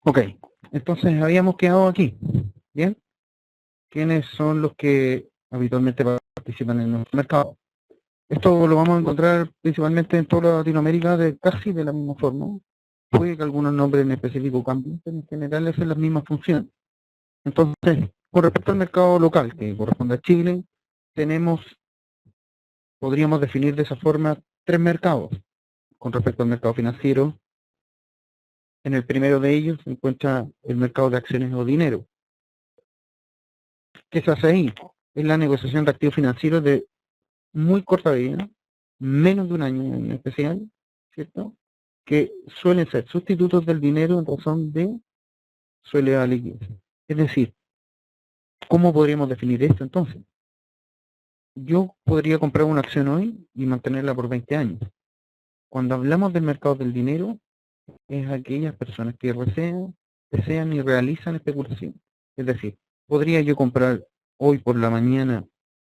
Ok, entonces habíamos quedado aquí. ¿Bien? ¿Quiénes son los que habitualmente participan en nuestro mercado? Esto lo vamos a encontrar principalmente en toda Latinoamérica casi de la misma forma. Puede que algunos nombres en específico cambien, pero en general es la misma función. Entonces, con respecto al mercado local, que corresponde a Chile, podríamos definir de esa forma 3 mercados. Con respecto al mercado financiero, en el primero de ellos se encuentra el mercado de acciones o dinero. ¿Qué se hace ahí? Es la negociación de activos financieros de muy corta vida, menos de un año en especial, ¿cierto? Que suelen ser sustitutos del dinero en razón de su elevada liquidez. Es decir, ¿cómo podríamos definir esto entonces? Yo podría comprar una acción hoy y mantenerla por 20 años. Cuando hablamos del mercado del dinero, es aquellas personas que desean y realizan especulación. Es decir, podría yo comprar hoy por la mañana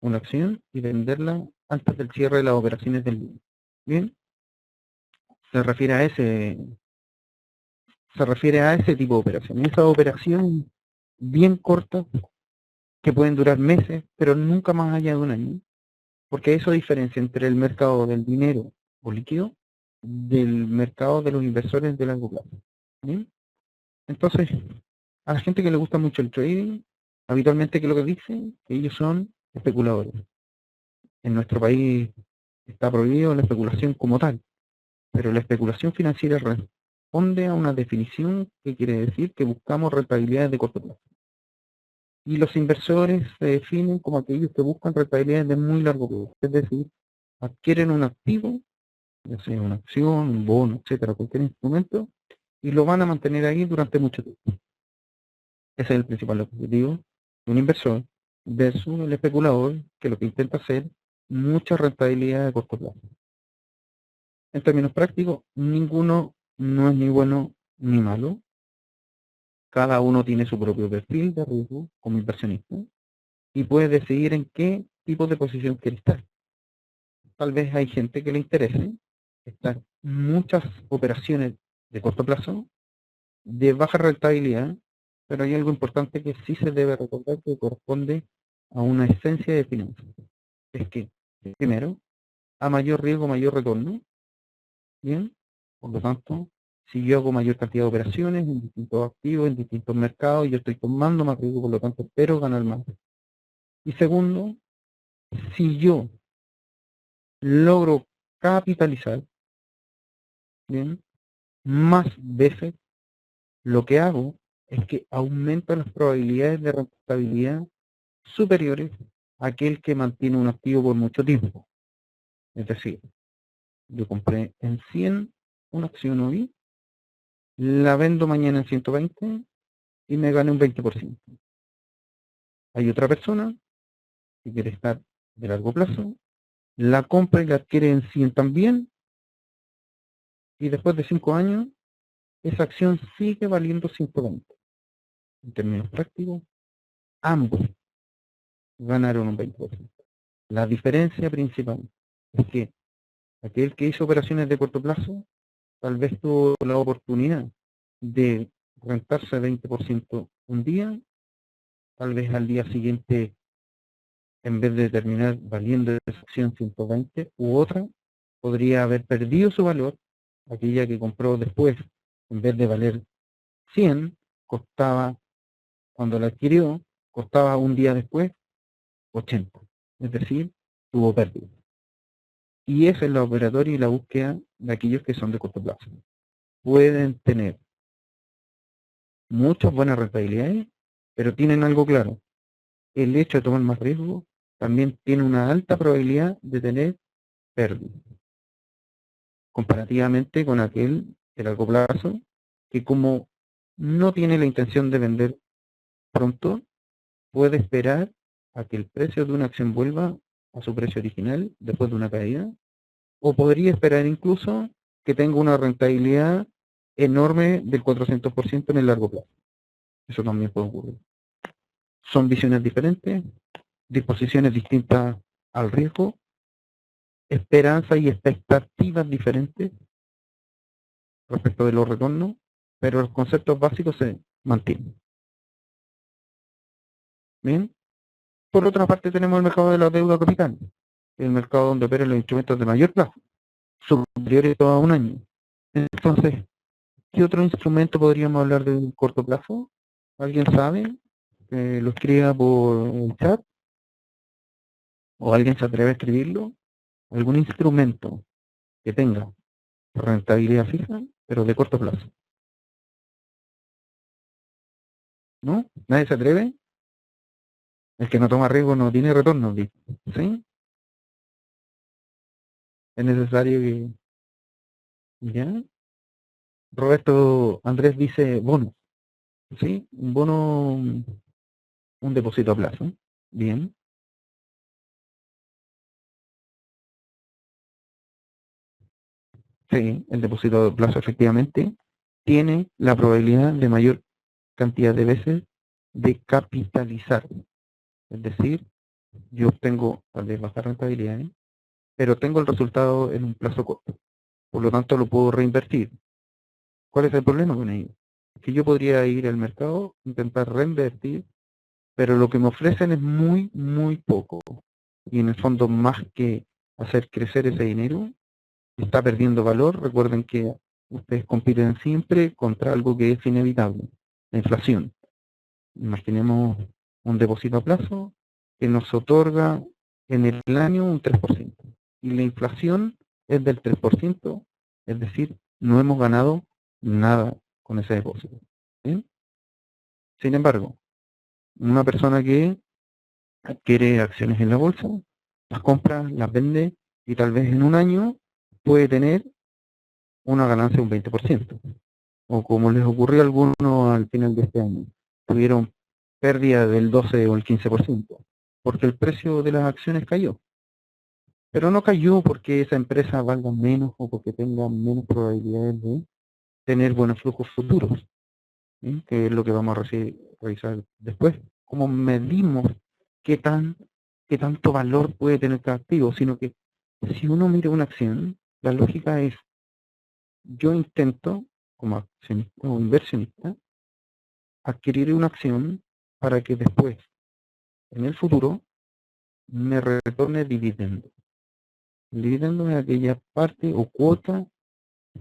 una acción y venderla antes del cierre de las operaciones del día. Bien, se refiere a ese tipo de operación. Esas operaciones bien cortas que pueden durar meses, pero nunca más allá de un año, porque eso diferencia entre el mercado del dinero o líquido del mercado de los inversores de largo plazo. ¿Bien? Entonces, a la gente que le gusta mucho el trading, habitualmente, ¿qué es lo que dicen? Que ellos son especuladores. En nuestro país está prohibido la especulación como tal, pero la especulación financiera responde a una definición que quiere decir que buscamos rentabilidades de corto plazo. Y los inversores se definen como aquellos que buscan rentabilidades de muy largo plazo, es decir, adquieren un activo, ya sea una acción, un bono, etcétera, cualquier instrumento, y lo van a mantener ahí durante mucho tiempo. Ese es el principal objetivo de un inversor versus el especulador, que lo que intenta hacer mucha rentabilidad de corto plazo. En términos prácticos, ninguno no es ni bueno ni malo. Cada uno tiene su propio perfil de riesgo como inversionista y puede decidir en qué tipo de posición quiere estar. Tal vez hay gente que le interese estar muchas operaciones de corto plazo, de baja rentabilidad, pero hay algo importante que sí se debe recordar que corresponde a una esencia de finanzas. Es que, primero, a mayor riesgo, mayor retorno. Bien, por lo tanto, si yo hago mayor cantidad de operaciones en distintos activos, en distintos mercados, yo estoy tomando más riesgo, por lo tanto, espero ganar más. Y segundo, si yo logro capitalizar, bien, más veces, lo que hago es que aumento las probabilidades de rentabilidad superiores a aquel que mantiene un activo por mucho tiempo. Es decir, yo compré en 100 una acción hoy, la vendo mañana en 120 y me gané un 20%. Hay otra persona que quiere estar de largo plazo, la compra y la adquiere en 100 también, y después de 5 años, esa acción sigue valiendo 120. En términos prácticos, ambos ganaron un 20%. La diferencia principal es que aquel que hizo operaciones de corto plazo, tal vez tuvo la oportunidad de rentarse 20% un día, tal vez al día siguiente, en vez de terminar valiendo esa acción 120 u otra, podría haber perdido su valor, aquella que compró después, en vez de valer 100, costaba, cuando la adquirió, costaba un día después 80. Es decir, tuvo pérdida. Y esa es la operatoria y la búsqueda de aquellos que son de corto plazo. Pueden tener muchas buenas rentabilidades, pero tienen algo claro. El hecho de tomar más riesgo también tiene una alta probabilidad de tener pérdida, comparativamente con aquel de largo plazo, que como no tiene la intención de vender pronto, puede esperar a que el precio de una acción vuelva a su precio original después de una caída, o podría esperar incluso que tenga una rentabilidad enorme del 400% en el largo plazo. Eso también puede ocurrir. Son visiones diferentes, disposiciones distintas al riesgo, esperanzas y expectativas diferentes respecto de los retornos, pero los conceptos básicos se mantienen. Bien. Por otra parte tenemos el mercado de la deuda capital, el mercado donde operan los instrumentos de mayor plazo, superiores a un año. Entonces, ¿qué otro instrumento podríamos hablar de un corto plazo? ¿Alguien sabe? ¿Lo escriba por el chat? ¿O alguien se atreve a escribirlo? ¿Algún instrumento que tenga rentabilidad fija, pero de corto plazo? ¿No? ¿Nadie se atreve? El que no toma riesgo no tiene retorno, ¿sí? Es necesario que... ¿Ya? Roberto Andrés dice bono, ¿sí? Un bono, un depósito a plazo. Bien. Sí, el depósito a plazo efectivamente tiene la probabilidad de mayor cantidad de veces de capitalizar. Es decir, yo obtengo tal vez baja rentabilidad, pero tengo el resultado en un plazo corto. Por lo tanto, lo puedo reinvertir. ¿Cuál es el problema con ello? Que yo podría ir al mercado, intentar reinvertir, pero lo que me ofrecen es muy, muy poco. Y en el fondo, más que hacer crecer ese dinero, está perdiendo valor. Recuerden que ustedes compiten siempre contra algo que es inevitable, la inflación. Imaginemos un depósito a plazo que nos otorga en el año un 3%. Y la inflación es del 3%, es decir, no hemos ganado nada con ese depósito. ¿Bien? Sin embargo, una persona que adquiere acciones en la bolsa, las compra, las vende y tal vez en un año puede tener una ganancia de un 20%. O como les ocurrió a algunos al final de este año, tuvieron pérdida del 12 o el 15%, porque el precio de las acciones cayó. Pero no cayó porque esa empresa valga menos o porque tenga menos probabilidades de tener buenos flujos futuros, ¿sí? Que es lo que vamos a revisar después. ¿Cómo medimos qué, qué tanto valor puede tener cada activo? Sino que si uno mira una acción, la lógica es, yo intento, como accionista o inversionista, adquirir una acción para que después, en el futuro, me retorne dividendo. El dividendo es aquella parte o cuota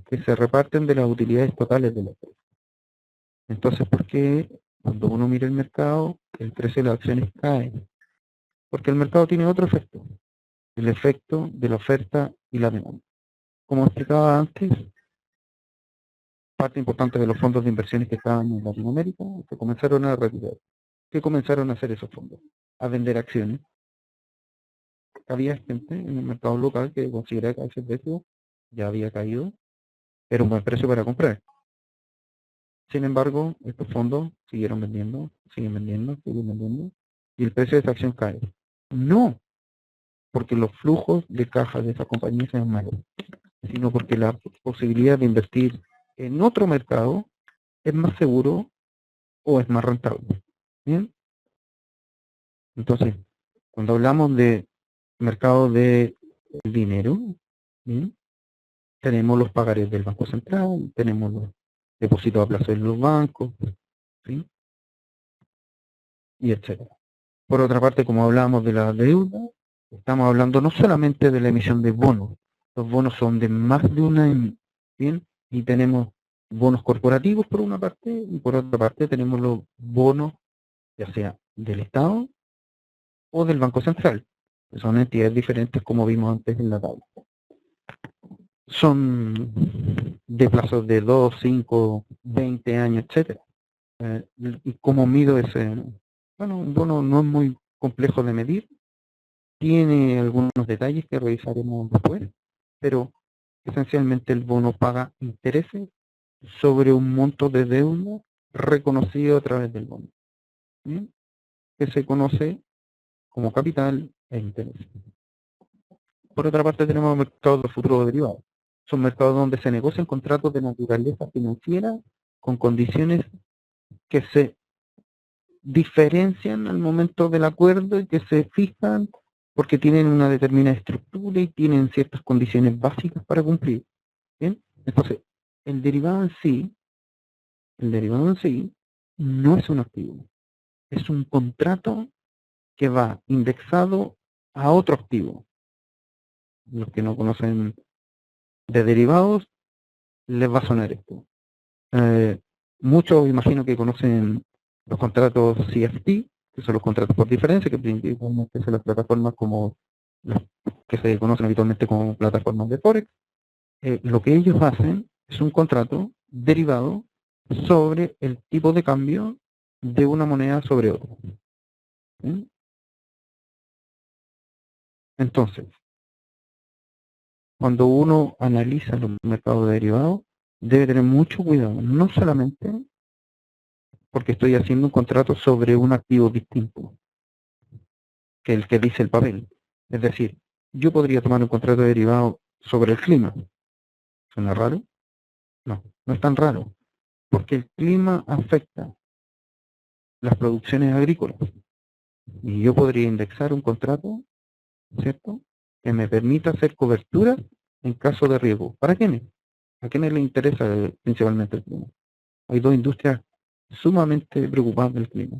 que se reparten de las utilidades totales de la empresa. Entonces, ¿por qué cuando uno mira el mercado, el precio de las acciones cae? Porque el mercado tiene otro efecto, el efecto de la oferta y la demanda. Como explicaba antes, parte importante de los fondos de inversiones que estaban en Latinoamérica se comenzaron a retirar. ¿Qué comenzaron a hacer esos fondos? A vender acciones. Había gente en el mercado local que consideraba que ese precio ya había caído, era un buen precio para comprar. Sin embargo, estos fondos siguieron vendiendo, siguen vendiendo, siguen vendiendo, y el precio de esa acción cae. No porque los flujos de caja de esa compañía sean malos, sino porque la posibilidad de invertir en otro mercado es más seguro o es más rentable. ¿Bien? Entonces, cuando hablamos de mercado de dinero, ¿bien? Tenemos los pagares del Banco Central, tenemos los depósitos a plazo en los bancos, ¿sí? Y etcétera. Por otra parte, como hablábamos de la deuda, estamos hablando no solamente de la emisión de bonos, los bonos son de más de un año, ¿bien? Y tenemos bonos corporativos por una parte, y por otra parte tenemos los bonos, ya sea del Estado o del Banco Central, que son entidades diferentes como vimos antes en la tabla. Son de plazos de 2, 5, 20 años, etcétera. ¿Y cómo mido ese? Bueno, un bono no es muy complejo de medir, tiene algunos detalles que revisaremos después, pero esencialmente el bono paga intereses sobre un monto de deuda reconocido a través del bono, ¿bien? Que se conoce como capital e interés. Por otra parte tenemos mercados de futuros derivados. Son mercados donde se negocian contratos de naturaleza financiera con condiciones que se diferencian al momento del acuerdo y que se fijan porque tienen una determinada estructura y tienen ciertas condiciones básicas para cumplir. ¿Bien? Entonces, el derivado en sí El derivado en sí no es un activo, es un contrato que va indexado a otro activo. Los que no conocen de derivados, les va a sonar esto. Muchos imagino que conocen los contratos CFD, que son los contratos por diferencia, que principalmente son las plataformas como las que se conocen habitualmente como plataformas de Forex. Lo que ellos hacen es un contrato derivado sobre el tipo de cambio de una moneda sobre otra. ¿Sí? Entonces, cuando uno analiza los mercados de derivados, debe tener mucho cuidado, no solamente porque estoy haciendo un contrato sobre un activo distinto que el que dice el papel. Es decir, yo podría tomar un contrato de derivado sobre el clima. ¿Suena raro? No, no es tan raro, porque el clima afecta las producciones agrícolas. Y yo podría indexar un contrato, ¿cierto?, que me permita hacer cobertura en caso de riesgo. ¿Para quiénes? ¿A quiénes les interesa principalmente el clima? Hay dos industrias sumamente preocupadas del clima.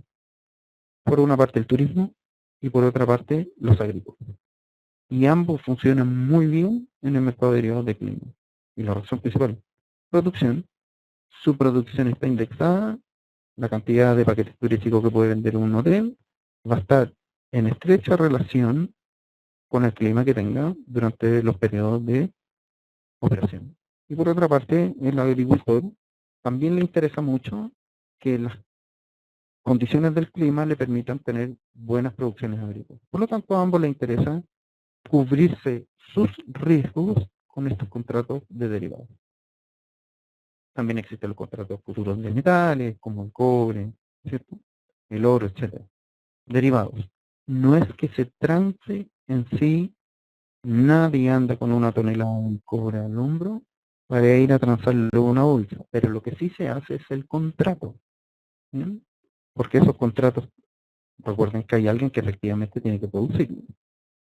Por una parte el turismo y por otra parte los agrícolas. Y ambos funcionan muy bien en el mercado de derivados de clima. Y la razón principal, producción. Su producción está indexada, la cantidad de paquetes turísticos que puede vender un hotel va a estar en estrecha relación con el clima que tenga durante los periodos de operación. Y por otra parte, el agricultor también le interesa mucho que las condiciones del clima le permitan tener buenas producciones agrícolas. Por lo tanto, a ambos les interesa cubrirse sus riesgos con estos contratos de derivados. También existen los contratos futuros de metales, como el cobre, ¿cierto?, el oro, etcétera. Derivados. No es que se trance en sí, nadie anda con una tonelada de cobre al hombro para ir a transarlo en una bolsa, pero lo que sí se hace es el contrato. ¿Sí? Porque esos contratos, recuerden que hay alguien que efectivamente tiene que producir,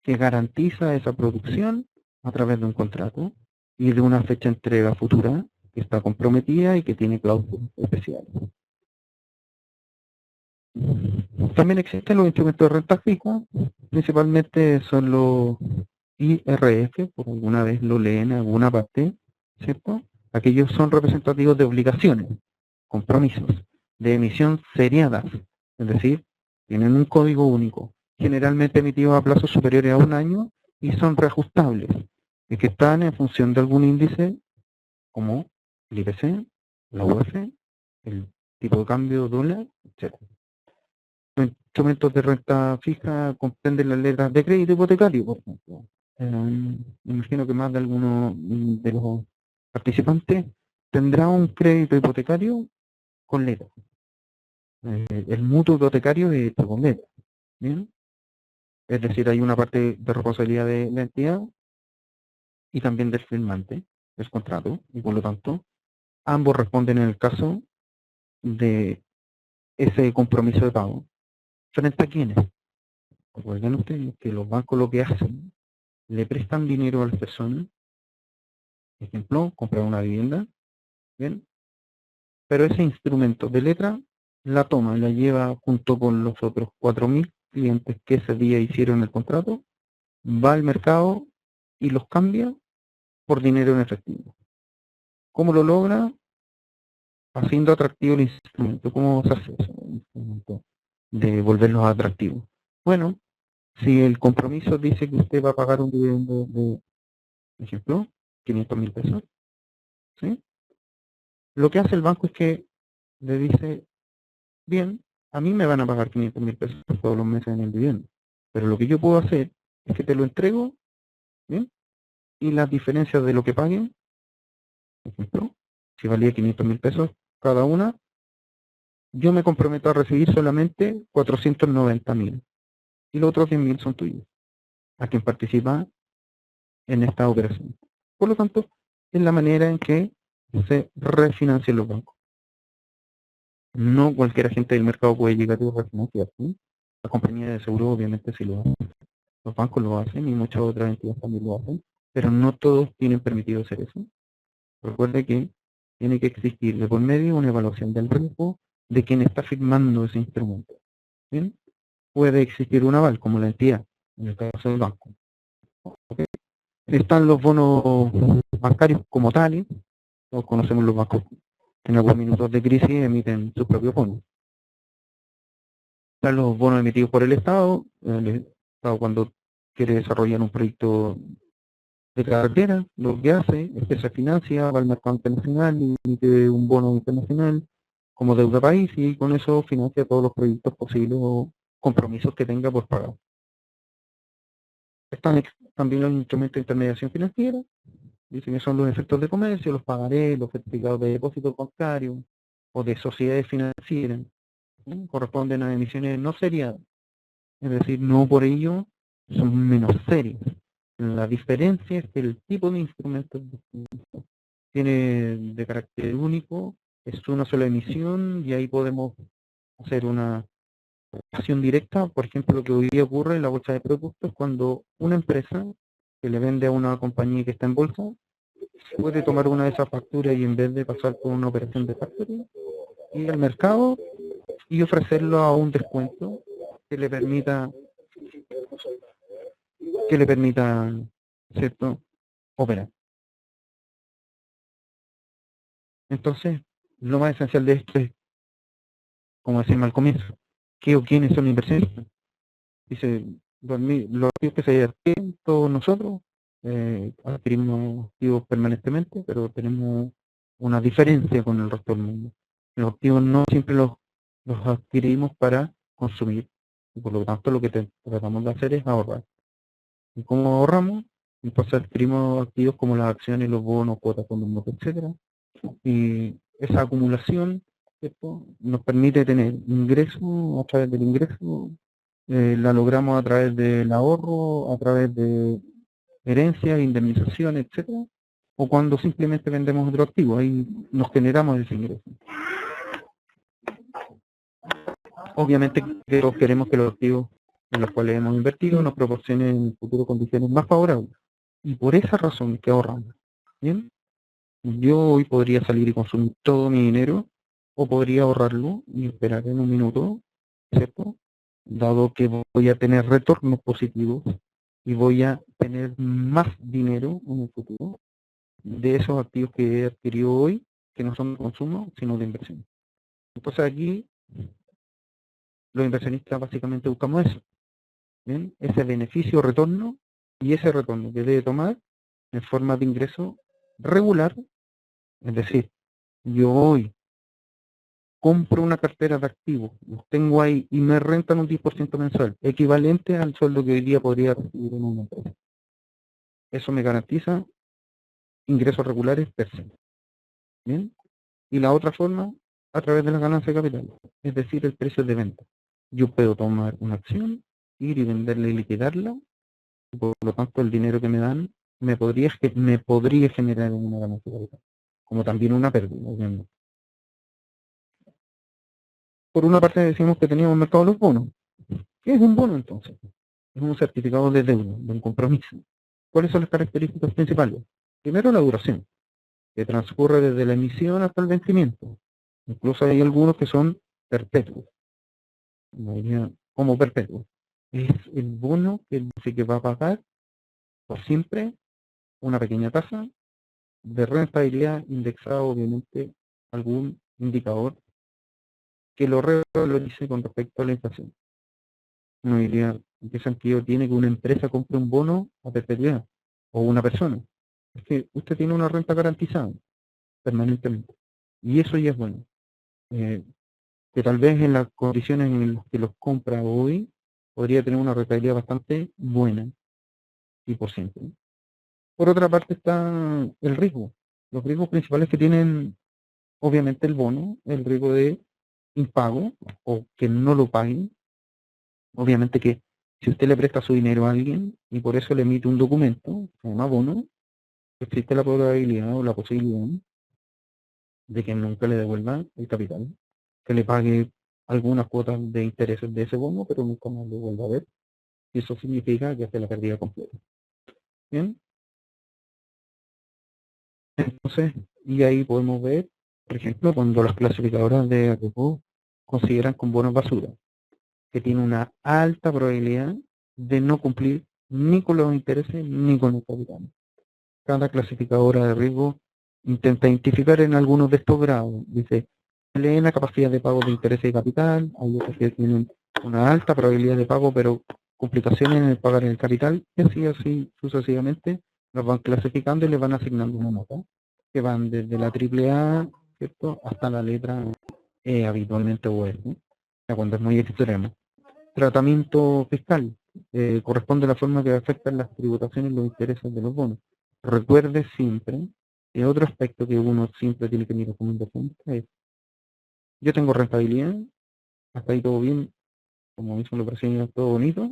que garantiza esa producción a través de un contrato y de una fecha de entrega futura que está comprometida y que tiene cláusulas especiales. También existen los instrumentos de renta fija, principalmente son los IRF, por alguna vez lo leen en alguna parte, ¿cierto? Aquellos son representativos de obligaciones, compromisos, de emisión seriadas, es decir, tienen un código único, generalmente emitidos a plazos superiores a un año y son reajustables, y que están en función de algún índice como el IPC, la UF, el tipo de cambio dólar, etc. Los instrumentos de renta fija comprenden las letras de crédito hipotecario, por ejemplo. Me imagino que más de alguno de los participantes tendrá un crédito hipotecario con letras. El mutuo hipotecario es hecho con letras. ¿Bien? Es decir, hay una parte de responsabilidad de la entidad y también del firmante del contrato, y por lo tanto, ambos responden en el caso de ese compromiso de pago. ¿Frente a quiénes? Recuerden ustedes que los bancos lo que hacen, le prestan dinero a las personas, por ejemplo, comprar una vivienda, ¿bien? Pero ese instrumento de letra la toma y la lleva junto con los otros 4.000 clientes que ese día hicieron el contrato, va al mercado y los cambia por dinero en efectivo. ¿Cómo lo logra? Haciendo atractivo el instrumento. ¿Cómo se hace eso? El instrumento de volverlos atractivos. Bueno, si el compromiso dice que usted va a pagar un dividendo de, por ejemplo, 500.000 pesos, ¿sí? Lo que hace el banco es que le dice, bien, a mí me van a pagar 500.000 pesos todos los meses en el dividendo, pero lo que yo puedo hacer es que te lo entrego, ¿bien? Y las diferencias de lo que paguen, por ejemplo, si valía 500.000 pesos cada una, yo me comprometo a recibir solamente 490.000 y los otros 10.000 son tuyos, a quien participa en esta operación. Por lo tanto, es la manera en que se refinancian los bancos. No cualquier agente del mercado puede llegar a refinanciar, ¿sí? La compañía de seguro obviamente sí lo hace, los bancos lo hacen y muchas otras entidades también lo hacen, pero no todos tienen permitido hacer eso. Recuerde que tiene que existir de por medio una evaluación del riesgo de quien está firmando ese instrumento. ¿Bien? Puede existir un aval, como la entidad, en el caso del banco. ¿Okay? Están los bonos bancarios como tales, todos conocemos los bancos, en algunos minutos de crisis emiten sus propios bonos. Están los bonos emitidos por el Estado cuando quiere desarrollar un proyecto de carretera, lo que hace es que se financia, va al mercado internacional y emite un bono internacional como deuda país y con eso financia todos los proyectos posibles o compromisos que tenga por pagar. Están también los instrumentos de intermediación financiera, dicen que son los efectos de comercio, los pagarés, los certificados de depósito bancario o de sociedades financieras, ¿no? Corresponden a emisiones no seriadas, es decir, no por ello son menos serias. La diferencia es que el tipo de instrumentos tiene de carácter único, es una sola emisión y ahí podemos hacer una acción directa. Por ejemplo, lo que hoy día ocurre en la bolsa de productos, cuando una empresa que le vende a una compañía que está en bolsa, puede tomar una de esas facturas y en vez de pasar por una operación de factoring, ir al mercado y ofrecerlo a un descuento que le permita, ¿cierto?, operar. Entonces, lo más esencial de esto es, como decimos al comienzo, ¿qué o quiénes son inversionistas? Dice, los activos que se adquieren todos nosotros, adquirimos activos permanentemente, pero tenemos una diferencia con el resto del mundo. Los activos no siempre los adquirimos para consumir, y por lo tanto lo que tratamos de hacer es ahorrar. ¿Y cómo ahorramos? Entonces adquirimos activos como las acciones, los bonos, cuotas, fondos, etcétera, y esa acumulación, ¿cierto?, nos permite tener ingresos. A través del ingreso la logramos a través del ahorro, a través de herencias, indemnización, etcétera, o cuando simplemente vendemos otro activo, ahí nos generamos ese ingreso. Obviamente que todos queremos que los activos en los cuales hemos invertido nos proporcionen en el futuro condiciones más favorables, y por esa razón es que ahorramos. ¿Bien? Yo hoy podría salir y consumir todo mi dinero, o podría ahorrarlo y esperar en un minuto, ¿cierto? Dado que voy a tener retornos positivos y voy a tener más dinero en el futuro de esos activos que he adquirido hoy, que no son de consumo, sino de inversión. Entonces aquí los inversionistas básicamente buscamos eso, ¿bien? Ese beneficio, retorno, y ese retorno que debe tomar en forma de ingreso regular, es decir, yo hoy compro una cartera de activos, los tengo ahí y me rentan un 10% mensual, equivalente al sueldo que hoy día podría recibir en una empresa. Eso me garantiza ingresos regulares per se. ¿Bien? Y la otra forma, a través de la ganancia de capital, es decir, el precio de venta. Yo puedo tomar una acción, ir y venderla y liquidarla, y por lo tanto el dinero que me dan me podría generar una ganancia de capital, como también una pérdida, obviamente. Por una parte decimos que teníamos mercado de los bonos. ¿Qué es un bono entonces? Es un certificado de deuda, de un compromiso. ¿Cuáles son las características principales? Primero, la duración, que transcurre desde la emisión hasta el vencimiento. Incluso hay algunos que son perpetuos, como perpetuos. Es el bono que dice que va a pagar por siempre una pequeña tasa de rentabilidad indexada, obviamente, algún indicador que lo revalorice con respecto a la inflación. Uno diría, ¿en qué sentido tiene que una empresa compre un bono a perpetuidad? O una persona. Es que usted tiene una renta garantizada permanentemente. Y eso ya es bueno. Que tal vez en las condiciones en las que los compra hoy, podría tener una rentabilidad bastante buena, y por ciento. Por otra parte está el riesgo. Los riesgos principales que tienen, obviamente, el bono, el riesgo de impago o que no lo paguen. Obviamente que si usted le presta su dinero a alguien y por eso le emite un documento, se llama bono, existe la probabilidad o la posibilidad de que nunca le devuelva el capital, que le pague algunas cuotas de intereses de ese bono, pero nunca más lo vuelva a ver. Y eso significa que hace la pérdida completa. Bien. Entonces, Y ahí podemos ver, por ejemplo, cuando las clasificadoras de riesgo consideran con bonos basura, que tiene una alta probabilidad de no cumplir ni con los intereses ni con el capital. Cada clasificadora de riesgo intenta identificar en algunos de estos grados. Dice, leen la capacidad de pago de intereses y capital, hay otros que tienen una alta probabilidad de pago, pero complicaciones en el pagar el capital, y así sucesivamente, los van clasificando y les van asignando una nota, que van desde la AAA, ¿cierto?, hasta la letra E habitualmente o F, ¿no? O sea, cuando es muy extremo. Tratamiento fiscal, corresponde a la forma que afectan las tributaciones y los intereses de los bonos. Recuerde siempre, y otro aspecto que uno siempre tiene que mirar como inversionista es, yo tengo rentabilidad, hasta ahí todo bien, como hizo la operación, todo bonito,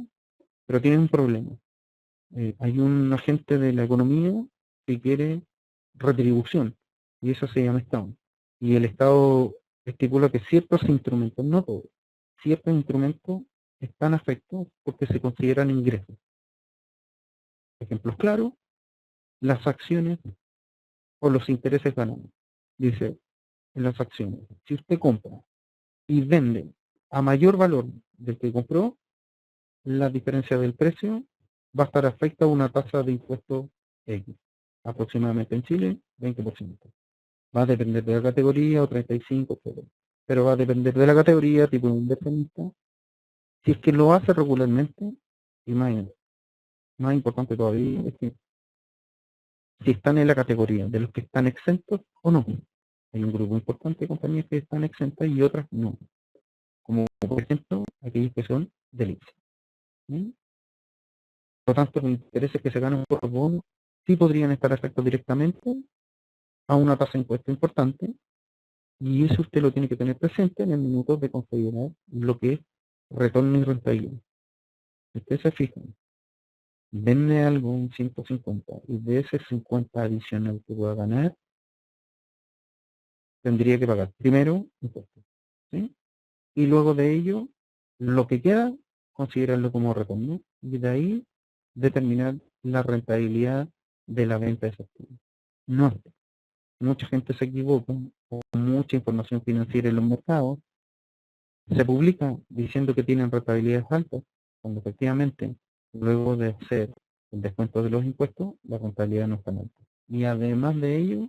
pero tiene un problema. Hay un agente de la economía que quiere retribución, y eso se llama Estado. Y el Estado estipula que ciertos instrumentos, no todos, ciertos instrumentos están afectados porque se consideran ingresos. Ejemplos claros, las acciones o los intereses ganados. Dice, en las acciones, si usted compra y vende a mayor valor del que compró, la diferencia del precio va a estar afecta a una tasa de impuesto X, aproximadamente en Chile, 20%. Va a depender de la categoría, o 35%, pero va a depender de la categoría, tipo de inversionista. Si es que lo hace regularmente, y más importante todavía, es que si están en la categoría de los que están exentos o no. Hay un grupo importante de compañías que están exentas y otras no. Como por ejemplo, aquellos que son del IPSA. Por lo tanto, los intereses que se ganan por bonos sí podrían estar afectados directamente a una tasa de impuesto importante, y eso usted lo tiene que tener presente en el minuto de considerar lo que es retorno y rentabilidad. Si usted se fija, vende algo en 150 y de ese 50 adicional que pueda ganar, tendría que pagar primero impuestos, ¿sí? Y luego de ello, lo que queda, considerarlo como retorno, y de ahí determinar la rentabilidad de la venta de ese activo. No, mucha gente se equivoca, o mucha información financiera en los mercados se publica diciendo que tienen rentabilidades altas, cuando efectivamente, luego de hacer el descuento de los impuestos, la rentabilidad no es tan alta. Y además de ello,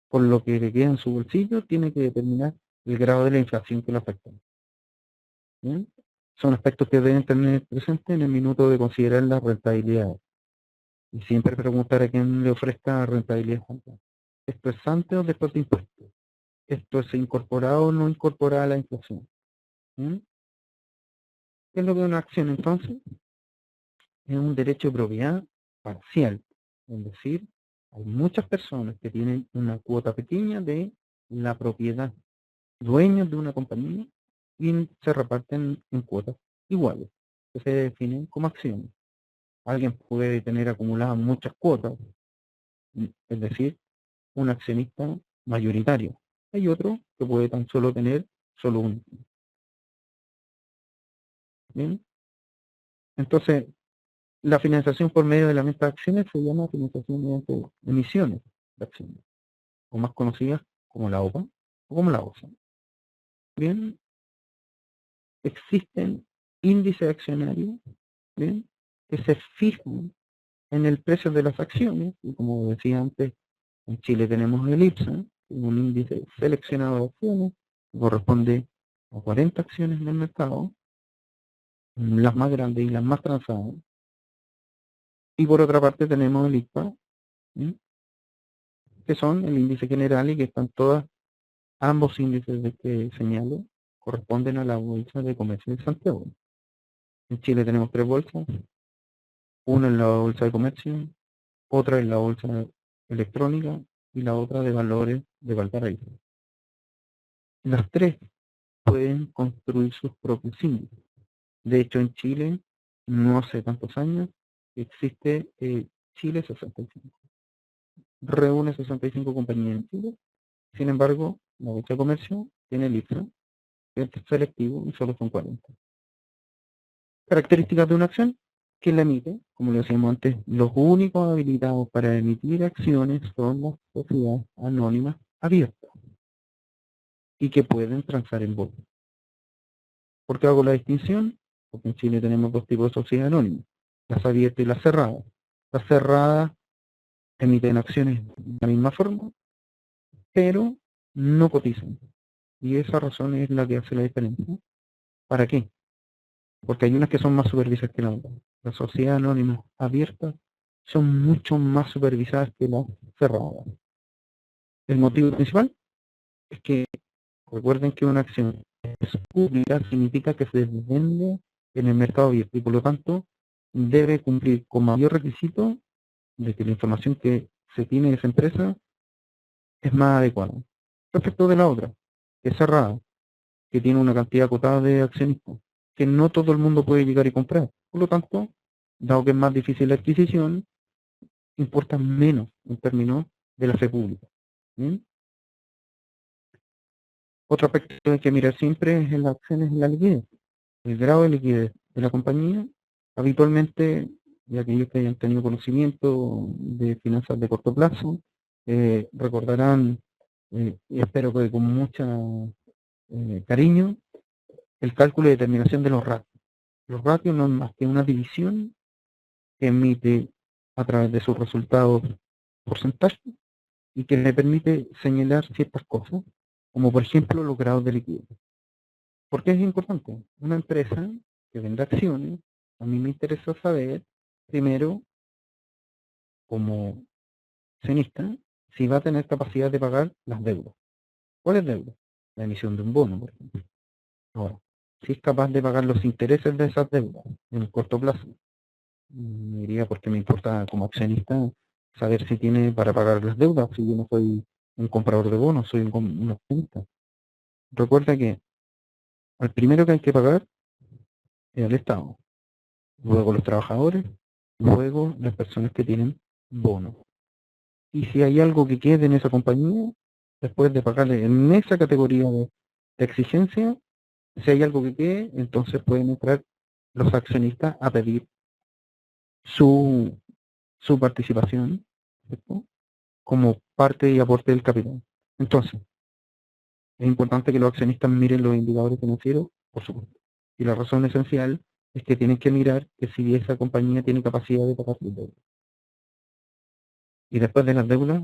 por lo que le queda en su bolsillo, tiene que determinar el grado de la inflación que lo afecta. ¿Bien? Son aspectos que deben tener presente en el minuto de considerar la rentabilidad. Y siempre preguntar a quien le ofrezca rentabilidad alta. ¿Esto es antes o después de impuestos? ¿Esto es incorporado o no incorporado a la inflación? ¿Qué es lo que es una acción entonces? Es un derecho de propiedad parcial. Es decir, hay muchas personas que tienen una cuota pequeña de la propiedad, dueños de una compañía, y se reparten en cuotas iguales, que se definen como acciones. Alguien puede tener acumuladas muchas cuotas, es decir, un accionista mayoritario. Hay otro que puede tan solo tener solo uno. ¿Bien? Entonces, la financiación por medio de la venta de acciones se llama financiación mediante emisiones de acciones, o más conocidas como la OPA o como la OSA. Bien, existen índices accionarios, bien, que se fijan en el precio de las acciones, y como decía antes, en Chile tenemos el IPSA, un índice seleccionado de acciones, que corresponde a 40 acciones del mercado, las más grandes y las más transadas. Y por otra parte tenemos el IPA, ¿sí?, que son el índice general, y que están ambos índices de que señalo corresponden a la Bolsa de Comercio de Santiago. En Chile tenemos 3 bolsas, una en la Bolsa de Comercio, otra en la Bolsa Electrónica y la otra de Valores de Valparaíso. Las 3 pueden construir sus propios índices. De hecho, en Chile, no hace tantos años, existe Chile 65. Reúne 65 compañías en Chile. Sin embargo, la Bolsa de Comercio tiene el IPSA, que es selectivo, y solo son 40. Características de una acción: que la emite, como lo decíamos antes, los únicos habilitados para emitir acciones son las sociedades anónimas abiertas y que pueden transar en bolsa. ¿Por qué hago la distinción? Porque en Chile tenemos dos tipos de sociedades anónimas, las abiertas y las cerradas. Las cerradas emiten acciones de la misma forma, pero no cotizan. Y esa razón es la que hace la diferencia. ¿Para qué? Porque hay unas que son más supervisadas que las otras. Las sociedades anónimas abiertas son mucho más supervisadas que las cerradas. El motivo principal es que recuerden que una acción es pública significa que se vende en el mercado abierto y por lo tanto debe cumplir con mayor requisito de que la información que se tiene de esa empresa es más adecuada. Respecto de la otra, que es cerrada, que tiene una cantidad acotada de accionistas, que no todo el mundo puede llegar y comprar. Por lo tanto, dado que es más difícil la adquisición, importa menos en términos de la fe pública. ¿Bien? Otro aspecto que hay que mirar siempre es en las acciones y la liquidez. El grado de liquidez de la compañía, habitualmente, y aquellos que hayan tenido conocimiento de finanzas de corto plazo, recordarán, y espero que con mucha cariño, el cálculo de determinación de los ratios. Los ratios no es más que una división que emite a través de sus resultados porcentaje y que le permite señalar ciertas cosas, como por ejemplo los grados de liquidez. ¿Por qué es importante? Una empresa que vende acciones, a mí me interesa saber, primero, como accionista, si va a tener capacidad de pagar las deudas. ¿Cuáles deudas? La emisión de un bono, por ejemplo. Ahora, si es capaz de pagar los intereses de esas deudas en el corto plazo, diría porque me importa como accionista saber si tiene para pagar las deudas, si yo no soy un comprador de bonos, soy un accionista. Recuerda que al primero que hay que pagar es al Estado, luego los trabajadores, luego las personas que tienen bonos. Y si hay algo que quede en esa compañía, después de pagarle en esa categoría de exigencia, si hay algo que quede, entonces pueden entrar los accionistas a pedir su participación, ¿cierto?, como parte y aporte del capital. Entonces, es importante que los accionistas miren los indicadores financieros, por supuesto. Y la razón esencial es que tienen que mirar que si esa compañía tiene capacidad de pagar sus deudas. Y después de las deudas,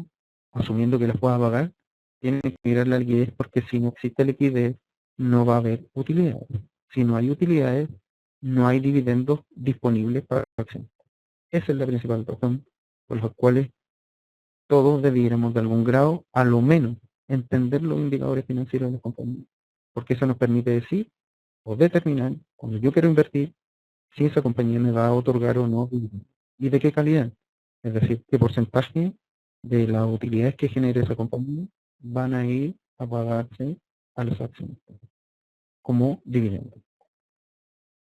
asumiendo que las pueda pagar, tienen que mirar la liquidez, porque si no existe liquidez, no va a haber utilidades. Si no hay utilidades, no hay dividendos disponibles para la acción. Esa es la principal razón por la cual todos debiéramos de algún grado, a lo menos, entender los indicadores financieros de las compañías, porque eso nos permite decir o determinar, cuando yo quiero invertir, si esa compañía me va a otorgar o no dividendos. ¿Y de qué calidad? Es decir, qué porcentaje de las utilidades que genere esa compañía van a ir a pagarse a los accionistas como dividendos.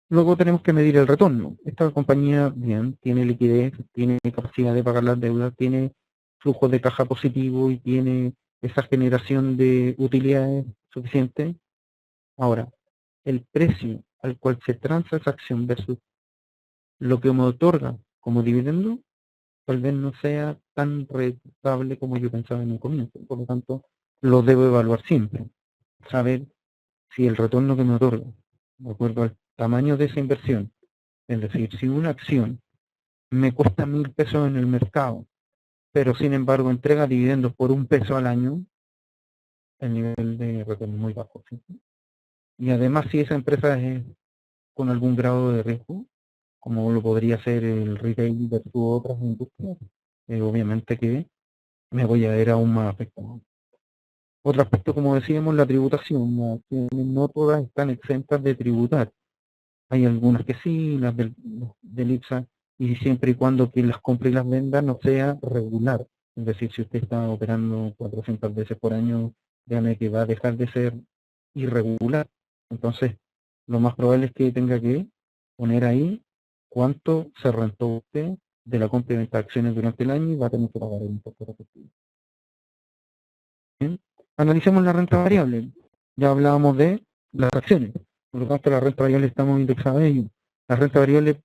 Luego tenemos que medir el retorno. Esta compañía, bien, tiene liquidez, tiene capacidad de pagar las deudas, tiene flujo de caja positivo y tiene esa generación de utilidades suficiente. Ahora, el precio al cual se transa esa acción versus lo que me otorga como dividendo, tal vez no sea tan rentable como yo pensaba en un comienzo. Por lo tanto, lo debo evaluar siempre. Saber si el retorno que me otorga, de acuerdo al tamaño de esa inversión, es decir, si una acción me cuesta 1.000 pesos en el mercado, pero sin embargo entrega dividendos por 1 peso al año, el nivel de retorno es muy bajo. ¿Sí? Y además, si esa empresa es con algún grado de riesgo, como lo podría ser el retail versus otras industrias, obviamente que me voy a ver aún más afectado. Otro aspecto, como decíamos, la tributación. Las acciones no todas están exentas de tributar. Hay algunas que sí, las del IPSA, y siempre y cuando quien las compre y las venda no sea regular. Es decir, si usted está operando 400 veces por año, dígame que va a dejar de ser irregular. Entonces, lo más probable es que tenga que poner ahí cuánto se rentó usted de la compra y venta de acciones durante el año y va a tener que pagar el impuesto respectivo. Bien. Analicemos la renta variable. Ya hablábamos de las acciones. Por lo tanto, la renta variable estamos indexados a ello. La renta variable,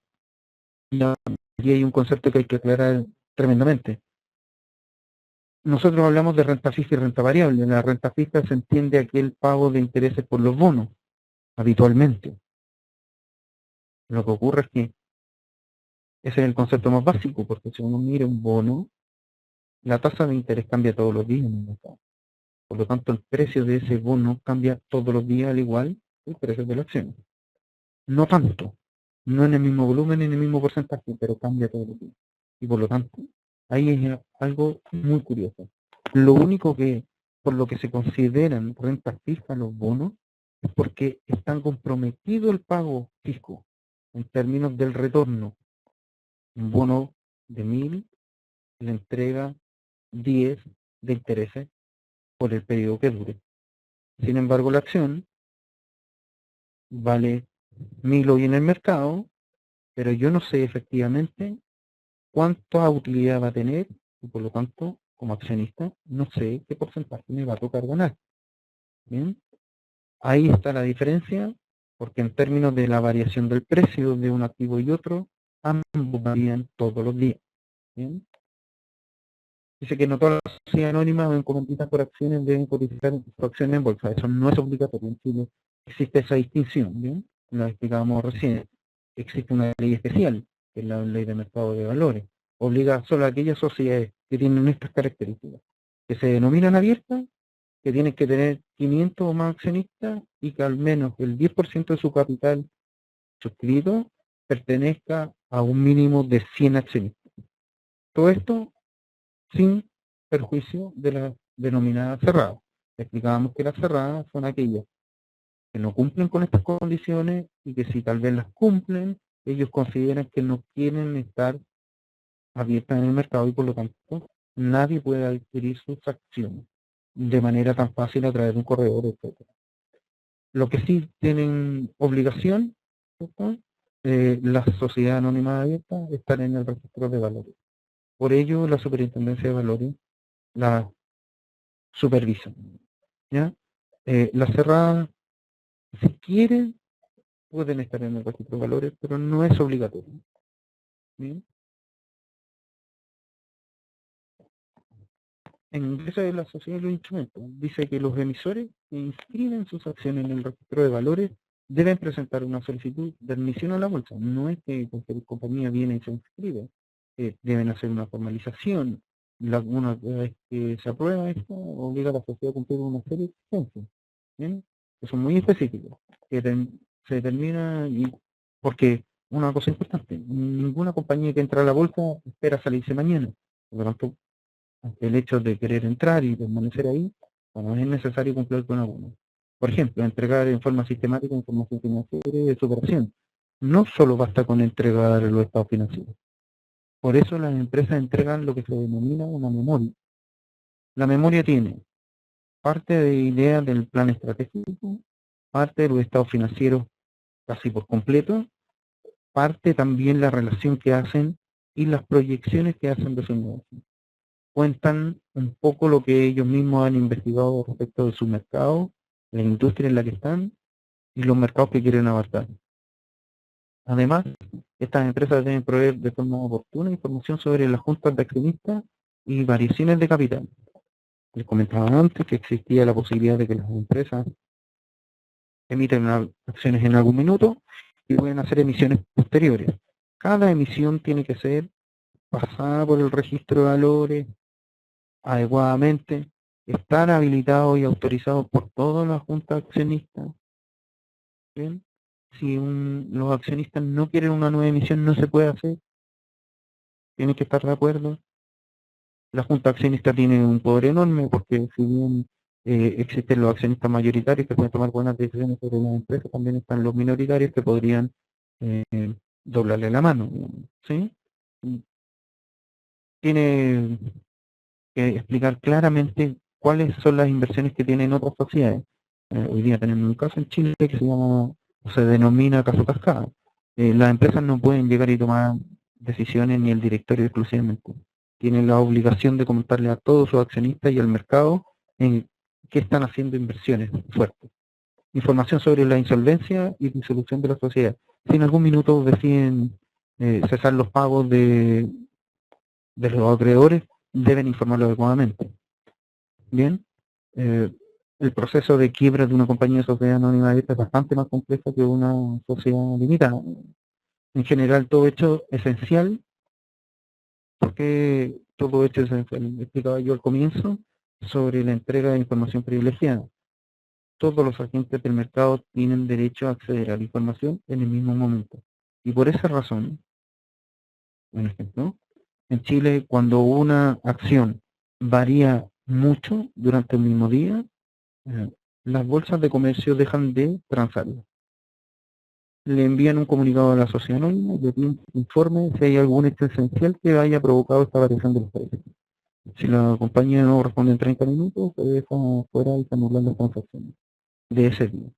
ya aquí hay un concepto que hay que aclarar tremendamente. nosotros hablamos de renta fija y renta variable. En la renta fija se entiende aquel pago de intereses por los bonos, habitualmente. Lo que ocurre es que ese es el concepto más básico, porque si uno mira un bono, la tasa de interés cambia todos los días en el mercado. Por lo tanto, el precio de ese bono cambia todos los días al igual que el precio de la acción. No tanto, no en el mismo volumen, en el mismo porcentaje, pero cambia todos los días. Y por lo tanto, ahí es algo muy curioso. Lo único que, por lo que se consideran rentas fijas los bonos, es porque están comprometidos el pago fijo en términos del retorno. Un bono de 1000 le entrega 10 de intereses por el periodo que dure. Sin embargo, la acción vale 1000 hoy en el mercado, pero yo no sé efectivamente cuánta utilidad va a tener y por lo tanto, como accionista, no sé qué porcentaje me va a tocar ganar. ¿Bien? Ahí está la diferencia, porque en términos de la variación del precio de un activo y otro, ambos varían todos los días. ¿Bien? Dice que no todas las sociedades anónimas o encomendistas por acciones deben cotizar sus acciones en bolsa. Eso no es obligatorio. En Chile existe esa distinción, ¿bien? Lo explicábamos recién. Existe una ley especial, que es la ley de mercado de valores. Obliga solo a aquellas sociedades que tienen estas características, que se denominan abiertas, que tienen que tener 500 o más accionistas y que al menos el 10% de su capital suscrito pertenezca a un mínimo de 100 accionistas. Todo esto sin perjuicio de las denominadas cerradas. Explicábamos que las cerradas son aquellas que no cumplen con estas condiciones y que si tal vez las cumplen, ellos consideran que no quieren estar abiertas en el mercado y por lo tanto nadie puede adquirir sus acciones de manera tan fácil a través de un corredor, etc. Lo que sí tienen obligación, las sociedades anónimas abiertas, están en el registro de valores. Por ello, la Superintendencia de Valores la supervisa. ¿Ya? Las cerradas, si quieren, pueden estar en el registro de valores, pero no es obligatorio. ¿Bien? En inglés de la sociedad de los instrumentos, dice que los emisores que inscriben sus acciones en el registro de valores deben presentar una solicitud de admisión a la bolsa. No es que cualquier compañía viene y se inscribe. Deben hacer una formalización. Una vez que se aprueba esto, obliga a la sociedad a cumplir una serie de exigencias. ¿Bien? Que son muy específicos. Que se determina, porque una cosa importante, ninguna compañía que entra a la bolsa espera salirse mañana. Por lo tanto, el hecho de querer entrar y permanecer ahí, bueno, es necesario cumplir con algunos. Por ejemplo, entregar en forma sistemática información financiera de su operación. No solo basta con entregar los estados financieros. Por eso las empresas entregan lo que se denomina una memoria. La memoria tiene parte de ideas del plan estratégico, parte de los estados financieros casi por completo, parte también la relación que hacen y las proyecciones que hacen de su negocio. Cuentan un poco lo que ellos mismos han investigado respecto de su mercado, la industria en la que están y los mercados que quieren abarcar. Además, estas empresas deben proveer de forma oportuna información sobre las juntas de accionistas y variaciones de capital. Les comentaba antes que existía la posibilidad de que las empresas emiten acciones en algún minuto y pueden hacer emisiones posteriores. Cada emisión tiene que ser pasada por el registro de valores adecuadamente, estar habilitado y autorizado por todas las juntas accionistas. ¿Bien? Si los accionistas no quieren una nueva emisión, no se puede hacer. Tienen que estar de acuerdo. La junta accionista tiene un poder enorme porque si bien existen los accionistas mayoritarios que pueden tomar buenas decisiones sobre las empresas, también están los minoritarios que podrían doblarle la mano. ¿Sí? Tiene que explicar claramente cuáles son las inversiones que tienen otras sociedades. Hoy día tenemos un caso en Chile que se llama, o se denomina caso cascada. Las empresas no pueden llegar y tomar decisiones ni el directorio exclusivamente. Tienen la obligación de comentarle a todos sus accionistas y al mercado en qué están haciendo inversiones fuertes. Información sobre la insolvencia y disolución de la sociedad. Si en algún minuto deciden cesar los pagos de los acreedores, deben informarlo adecuadamente. Bien, el proceso de quiebra de una compañía de sociedad anónima abierta es bastante más complejo que una sociedad limitada. En general, todo hecho esencial, porque todo hecho esencial, explicaba yo al comienzo, sobre la entrega de información privilegiada. Todos los agentes del mercado tienen derecho a acceder a la información en el mismo momento. Y por esa razón, un ejemplo, en Chile, cuando una acción varía mucho durante el mismo día, las bolsas de comercio dejan de transarla. Le envían un comunicado a la sociedad anónima y le piden que informe si hay algún hecho esencial que haya provocado esta variación de los precios. Si la compañía no responde en 30 minutos, se deja fuera y se anulan las transacciones de ese día.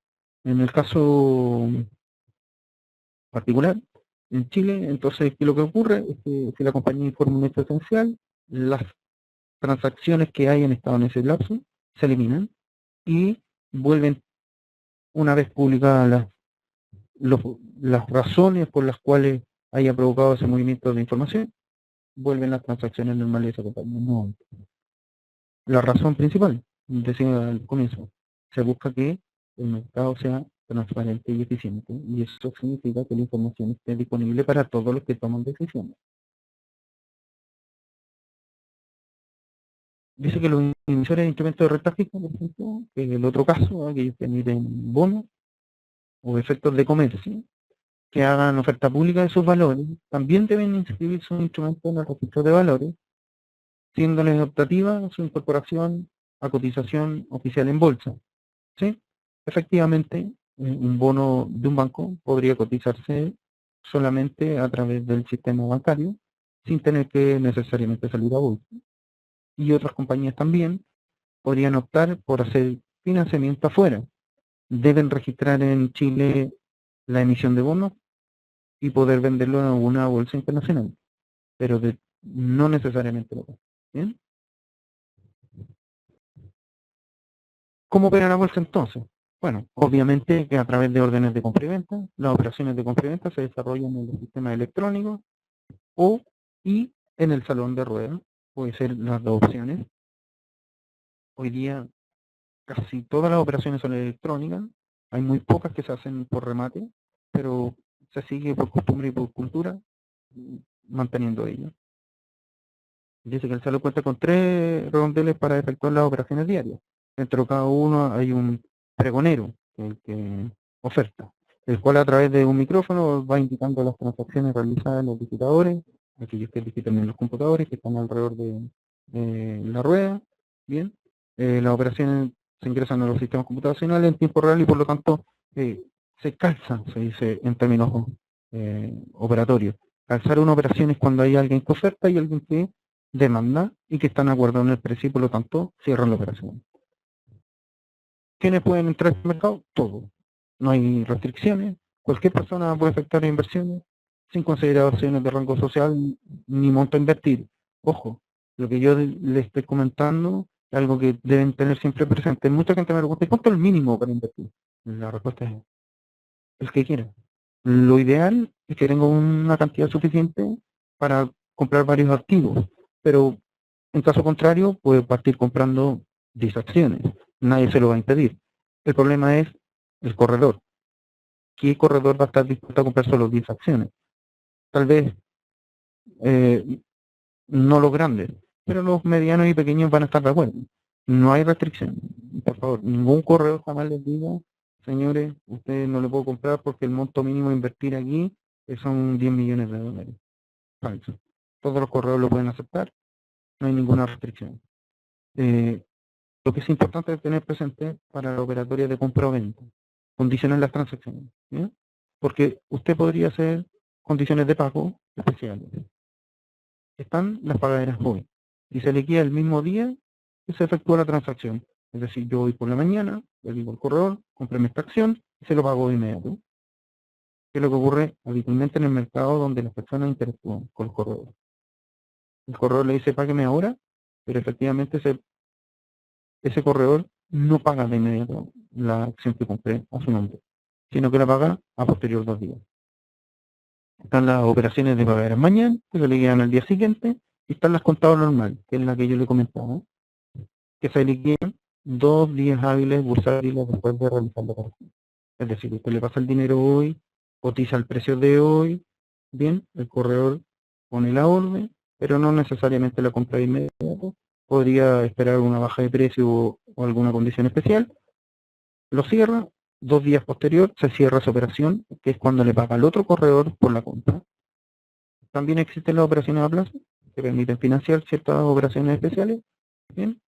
En el caso particular, en Chile, entonces, ¿qué es lo que ocurre? Es que si la compañía informa un hecho esencial, las transacciones que hay en estado en ese lapso se eliminan y vuelven, una vez publicadas las razones por las cuales haya provocado ese movimiento de información, vuelven las transacciones normales de esa compañía. No. La razón principal, decía al comienzo, se busca que el mercado sea transparente y eficiente, y eso significa que la información esté disponible para todos los que toman decisiones. Dice que los emisores de instrumentos de renta fija, por ejemplo, que es el otro caso, aquellos que emiten bonos o efectos de comercio, que hagan oferta pública de sus valores, también deben inscribir sus instrumentos en el registro de valores, siéndoles optativa su incorporación a cotización oficial en bolsa. ¿Sí? Efectivamente, un bono de un banco podría cotizarse solamente a través del sistema bancario, sin tener que necesariamente salir a bolsa. Y otras compañías también podrían optar por hacer financiamiento afuera. Deben registrar en Chile la emisión de bonos y poder venderlo en alguna bolsa internacional, pero no necesariamente local. ¿Bien? ¿Cómo opera la bolsa entonces? Bueno, obviamente que a través de órdenes de compra y venta, las operaciones de compra y venta se desarrollan en los sistemas electrónicos y en el salón de ruedas. Puede ser las dos opciones. Hoy día casi todas las operaciones son electrónicas. Hay muy pocas que se hacen por remate, pero se sigue por costumbre y por cultura manteniendo ello. Dice que el salón cuenta con 3 rondeles para efectuar las operaciones diarias. Dentro de cada uno hay un pregonero, el que oferta, el cual a través de un micrófono va indicando las transacciones realizadas en los digitadores, aquellos que digitan en los computadores que están alrededor de la rueda. Bien, las operaciones se ingresan a los sistemas computacionales en tiempo real y por lo tanto se calzan, se dice en términos operatorios. Calzar una operación es cuando hay alguien que oferta y alguien que demanda y que están de acuerdo en el precio y por lo tanto cierran la operación. ¿Quiénes pueden entrar al mercado? Todo. No hay restricciones. Cualquier persona puede efectuar inversiones sin consideraciones de rango social ni monto a invertir. Ojo, lo que yo le estoy comentando es algo que deben tener siempre presente. Mucha gente me pregunta, ¿cuánto es el mínimo para invertir? La respuesta es el que quiera. Lo ideal es que tenga una cantidad suficiente para comprar varios activos, pero en caso contrario puede partir comprando 10 acciones. Nadie se lo va a impedir. El problema es el corredor. ¿Qué corredor va a estar dispuesto a comprar solo 10 acciones? Tal vez no los grandes, pero los medianos y pequeños van a estar de acuerdo. No hay restricción. Por favor, ningún corredor jamás les diga, señores, ustedes no le puedo comprar porque el monto mínimo a invertir aquí son 10 millones de dólares. Falso. Todos los corredores lo pueden aceptar, no hay ninguna restricción. Lo que es importante es tener presente para la operatoria de compra o venta, condicionar las transacciones, ¿sí? Porque usted podría hacer condiciones de pago especiales. Están las pagaderas hoy y se liquida el mismo día que se efectúa la transacción. Es decir, yo voy por la mañana, le digo al corredor, compré esta acción y se lo pago de inmediato. ¿Qué es lo que ocurre habitualmente en el mercado donde las personas interactúan con el corredor? El corredor le dice, págueme ahora, pero efectivamente ese corredor no paga de inmediato la acción que compré a su nombre, sino que la paga a posterior 2 días. Están las operaciones de pagar mañana, que se le quedan al día siguiente, Y están las contadas normal, que es la que yo le comentaba, que se liquidan 2 días hábiles bursátiles después de realizar la operación. Es decir, usted le pasa el dinero hoy, cotiza el precio de hoy, bien, el corredor pone la orden, pero no necesariamente la compra de inmediato. Podría esperar una baja de precio o alguna condición especial. Lo cierra, 2 días posterior se cierra esa operación, que es cuando le paga al otro corredor por la compra. También existen las operaciones a plazo, que permiten financiar ciertas operaciones especiales, bien,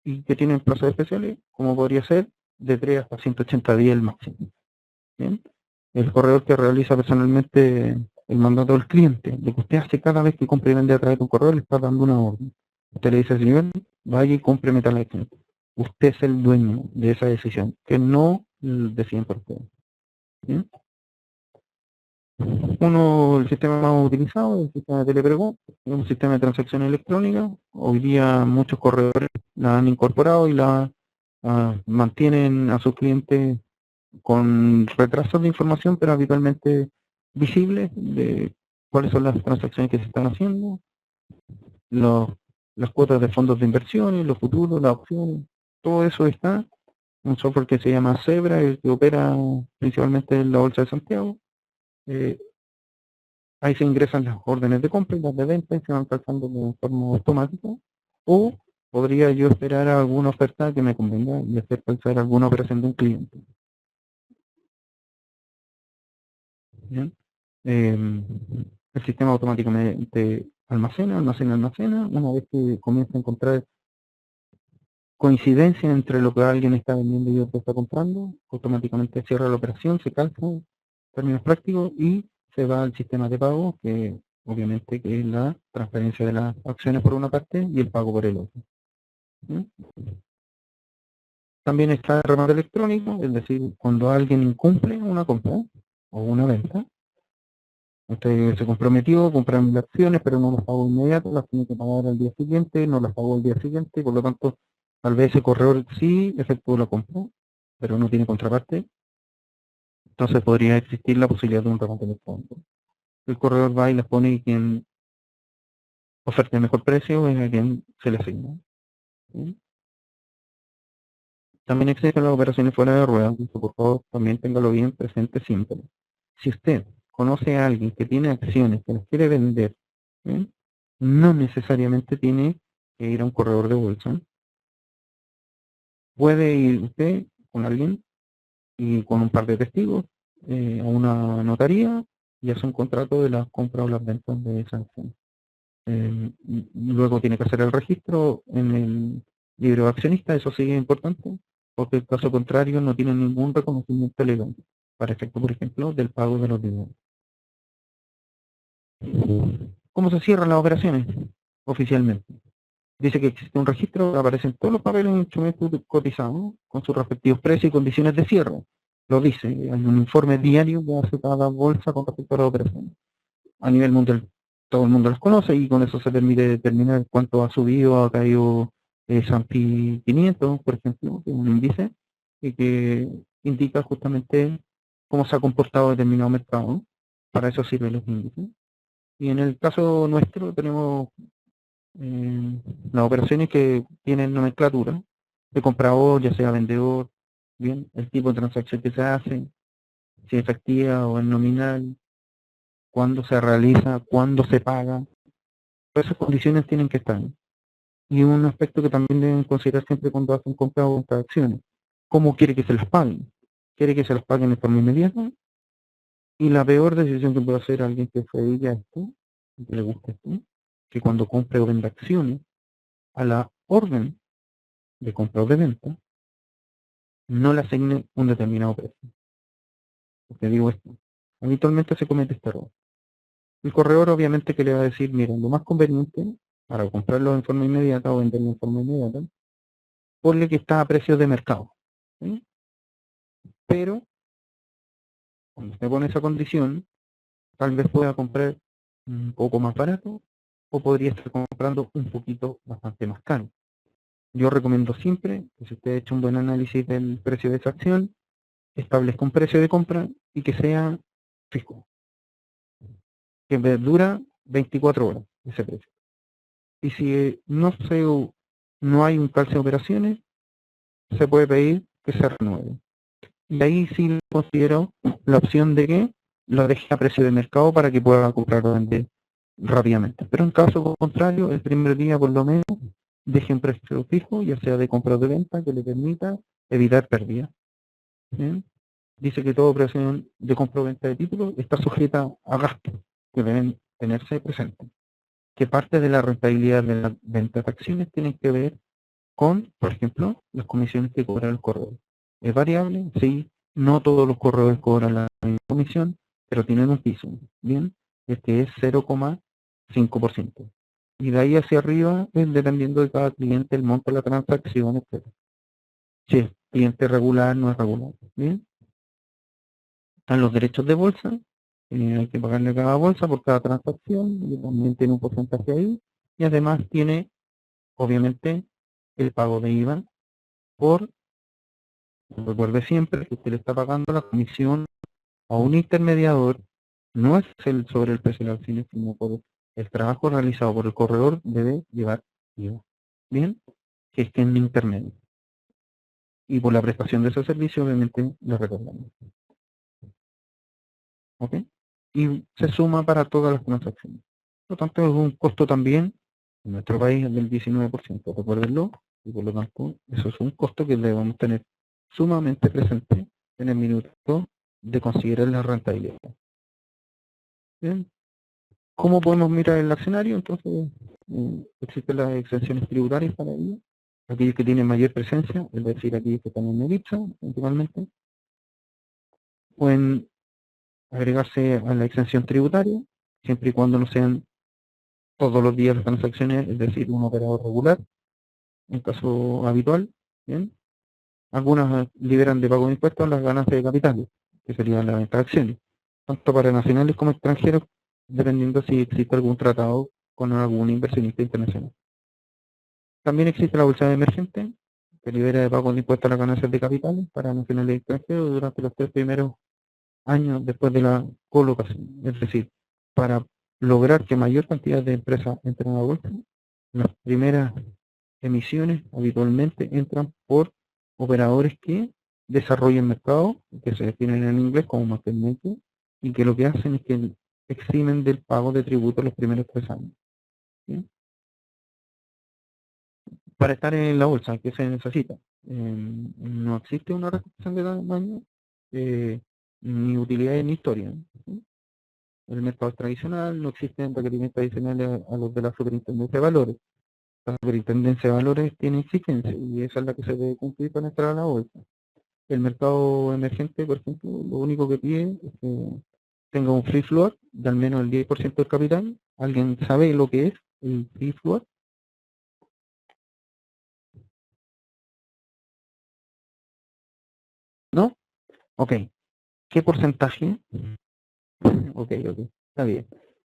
y que tienen plazos especiales, como podría ser de 3 hasta 180 días el máximo. Bien. El corredor que realiza personalmente el mandato del cliente, lo que usted hace cada vez que compra y vende a través de un correo, le está dando una orden. Usted le dice, señor, vaya y compre Metal Action. Usted es el dueño de esa decisión, que no deciden por usted. ¿Bien? El sistema más utilizado es el sistema de telepregón, es un sistema de transacción electrónica. Hoy día muchos corredores la han incorporado y la mantienen a sus clientes con retrasos de información, pero habitualmente visibles, de cuáles son las transacciones que se están haciendo, los, las cuotas de fondos de inversiones, los futuros, las opciones, todo eso está. Un software que se llama Zebra, el que opera principalmente en la Bolsa de Santiago. Eh, Ahí se ingresan las órdenes de compra y las de venta y se van calzando de forma automática. O podría yo esperar a alguna oferta que me convenga y hacer calzar alguna operación de un cliente. ¿Bien? El sistema automáticamente almacena. Una vez que comienza a encontrar coincidencia entre lo que alguien está vendiendo y otro está comprando, automáticamente cierra la operación, se calza en términos prácticos y se va al sistema de pago, que obviamente que es la transferencia de las acciones por una parte y el pago por el otro. ¿Sí? También está el remate electrónico, es decir, cuando alguien incumple una compra o una venta, usted se comprometió a comprar 1000 acciones, pero no las pagó inmediato, las tiene que pagar al día siguiente, no las pagó al día siguiente, por lo tanto, tal vez ese corredor sí efectuó la compra, pero no tiene contraparte, entonces podría existir la posibilidad de un remate electrónico. El corredor va y las pone y quien oferte el mejor precio es a quien se le asigna. ¿Sí? También existen las operaciones fuera de ruedas, y por favor también téngalo bien presente siempre. Si usted conoce a alguien que tiene acciones que las quiere vender, ¿sí?, no necesariamente tiene que ir a un corredor de bolsa. Puede ir usted con alguien y con un par de testigos a una notaría y hace un contrato de la compra o las ventas de esa acción. Luego tiene que hacer el registro en el libro de accionista, eso sí es importante, porque en caso contrario no tiene ningún reconocimiento legal, para efecto, por ejemplo, del pago de los dividendos. ¿Cómo se cierran las operaciones oficialmente? Dice que existe un registro, aparecen todos los papeles e instrumentos cotizados con sus respectivos precios y condiciones de cierre. Lo dice, hay un informe diario que hace cada bolsa con respecto a las operaciones. A nivel mundial, todo el mundo los conoce y con eso se permite determinar cuánto ha subido, ha caído S&P 500, por ejemplo, que es un índice y que indica justamente cómo se ha comportado determinado mercado, ¿no? Para eso sirven los índices. Y en el caso nuestro tenemos las operaciones que tienen nomenclatura de comprador, ya sea vendedor, bien, el tipo de transacción que se hace, si es efectiva o es nominal, cuándo se realiza, cuándo se paga. Todas esas condiciones tienen que estar. Y un aspecto que también deben considerar siempre cuando hacen compras o venta de acciones, cómo quiere que se las paguen. ¿Quiere que se las paguen de forma inmediata? Y la peor decisión que puede hacer alguien que se dedique a esto, que le gusta esto, que cuando compre o venda acciones, a la orden de compra o de venta, no le asigne un determinado precio. Porque digo esto, habitualmente se comete este error. El corredor obviamente que le va a decir, mira, lo más conveniente para comprarlo en forma inmediata o venderlo en forma inmediata, ponle que está a precios de mercado. ¿Sí? Pero, cuando usted pone esa condición, tal vez pueda comprar un poco más barato o podría estar comprando un poquito bastante más caro. Yo recomiendo siempre que si usted ha hecho un buen análisis del precio de esa acción, establezca un precio de compra y que sea fijo, que dura 24 horas ese precio. y si no hay un calce de operaciones, se puede pedir que se renueve. Y ahí sí considero la opción de que lo deje a precio de mercado para que pueda comprar o vender rápidamente. Pero en caso contrario, el primer día por lo menos deje un precio fijo, ya sea de compra o de venta, que le permita evitar pérdidas. ¿Bien? Dice que toda operación de compra o venta de títulos está sujeta a gastos que deben tenerse presentes. Que parte de la rentabilidad de la venta de acciones tienen que ver con, por ejemplo, las comisiones que cobra el corredor. ¿Es variable? Sí. No todos los corredores cobran la misma comisión, pero tienen un piso, ¿bien? Este es 0,5%. Y de ahí hacia arriba es dependiendo de cada cliente, el monto de la transacción, etc. Si es cliente regular, no es regular, ¿bien? Están los derechos de bolsa, hay que pagarle a cada bolsa por cada transacción, y también tiene un porcentaje ahí, y además tiene, obviamente, el pago de IVA por, recuerde siempre que usted le está pagando la comisión a un intermediador, no es sobre el precio del cine, sino por el trabajo realizado por el corredor debe llevar IVA. Bien, que es que en intermedio. Y por la prestación de ese servicio, obviamente, lo recordamos. ¿Ok? Y se suma para todas las transacciones. Por lo tanto, es un costo también, en nuestro país es del 19%, recuérdenlo, y por lo tanto, eso es un costo que debemos tener sumamente presente en el minuto de considerar la rentabilidad. Bien. ¿Cómo podemos mirar el accionario? Entonces, existen las exenciones tributarias para ello, aquellos que tienen mayor presencia, es decir, aquellos que están en el IPSA, principalmente, pueden agregarse a la exención tributaria, siempre y cuando no sean todos los días las transacciones, es decir, un operador regular, en caso habitual. ¿Bien? Algunas liberan de pago de impuestos las ganancias de capitales, que serían la venta de acciones, tanto para nacionales como extranjeros, dependiendo si existe algún tratado con algún inversionista internacional. También existe la bolsa de emergente, que libera de pago de impuestos las ganancias de capitales para nacionales y extranjeros durante los 3 primeros años después de la colocación. Es decir, para lograr que mayor cantidad de empresas entren a la bolsa, las primeras emisiones habitualmente entran por operadores que desarrollan mercados, que se definen en inglés como market maker, y que lo que hacen es que eximen del pago de tributos los primeros 3 años. ¿Sí? Para estar en la bolsa, ¿qué se necesita? No existe una restricción de tamaño, ni utilidad ni historia. ¿Sí? El mercado es tradicional, no existen requerimientos adicionales a los de la Superintendencia de Valores. La Superintendencia de Valores tiene exigencias y esa es la que se debe cumplir para entrar a la bolsa. El mercado emergente, por ejemplo, lo único que pide es que tenga un free float de al menos el 10% del capital. ¿Alguien sabe lo que es el free float? ¿No? Ok. ¿Qué porcentaje? Ok, está bien.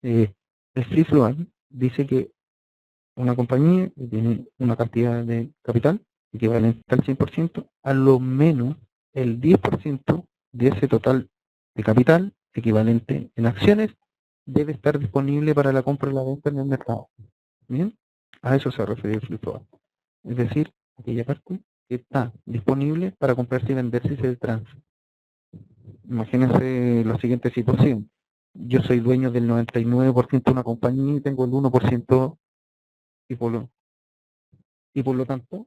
El free float dice que una compañía que tiene una cantidad de capital equivalente al 100%, a lo menos el 10% de ese total de capital equivalente en acciones debe estar disponible para la compra y la venta en el mercado. ¿Bien? A eso se refiere el free float. Es decir, aquella parte que está disponible para comprarse y venderse y se trance. Imagínense la siguiente situación. Yo soy dueño del 99% de una compañía y tengo el 1% y por lo tanto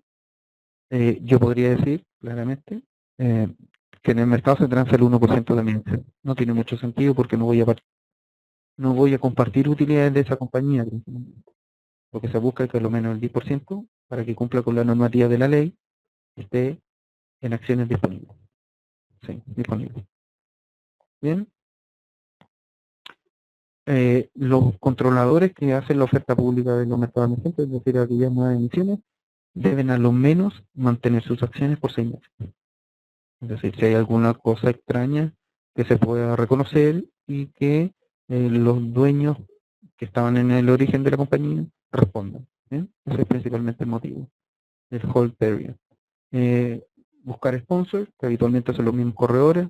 yo podría decir claramente que en el mercado se transa el 1% de mi acción. No tiene mucho sentido porque no voy a compartir utilidades de esa compañía. Lo que se busca es que al menos el 10% para que cumpla con la normativa de la ley esté en acciones disponibles. Sí, disponibles. Bien. Los controladores que hacen la oferta pública de los mercados emergentes, es decir, aquellas nuevas emisiones, deben a lo menos mantener sus acciones por 6 meses. Es decir, si hay alguna cosa extraña que se pueda reconocer y que los dueños que estaban en el origen de la compañía respondan. ¿Bien? Ese es principalmente el motivo del hold period. Buscar sponsors, que habitualmente son los mismos corredores,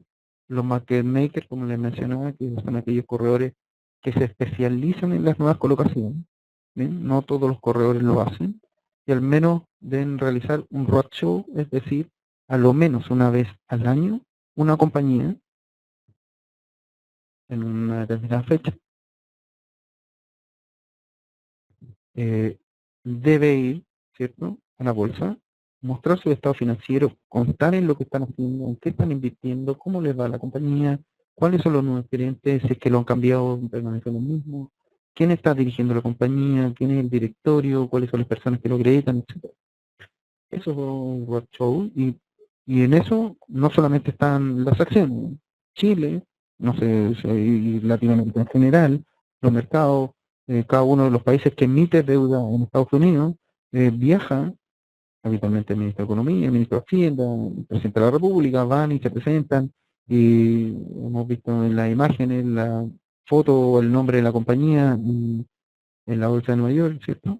los market makers, como les mencionaba, que son aquellos corredores que se especializan en las nuevas colocaciones. ¿bien? No todos los corredores lo hacen, y al menos deben realizar un roadshow, es decir, a lo menos una vez al año, una compañía en una determinada fecha debe ir, ¿cierto?, a la bolsa, mostrar su estado financiero, contar en lo que están haciendo, en qué están invirtiendo, cómo les va a la compañía, cuáles son los nuevos gerentes, si es que lo han cambiado, permanecen los mismos, quién está dirigiendo la compañía, quién es el directorio, cuáles son las personas que lo acreditan, etc. Eso es un roadshow, y en eso no solamente están las acciones, Chile, no sé, y Latinoamérica en general, los mercados, cada uno de los países que emite deuda en Estados Unidos, viaja, habitualmente el ministro de Economía, el ministro de Hacienda, el presidente de la República, van y se presentan, y hemos visto en las imágenes la foto o el nombre de la compañía en la bolsa de Nueva York, ¿cierto?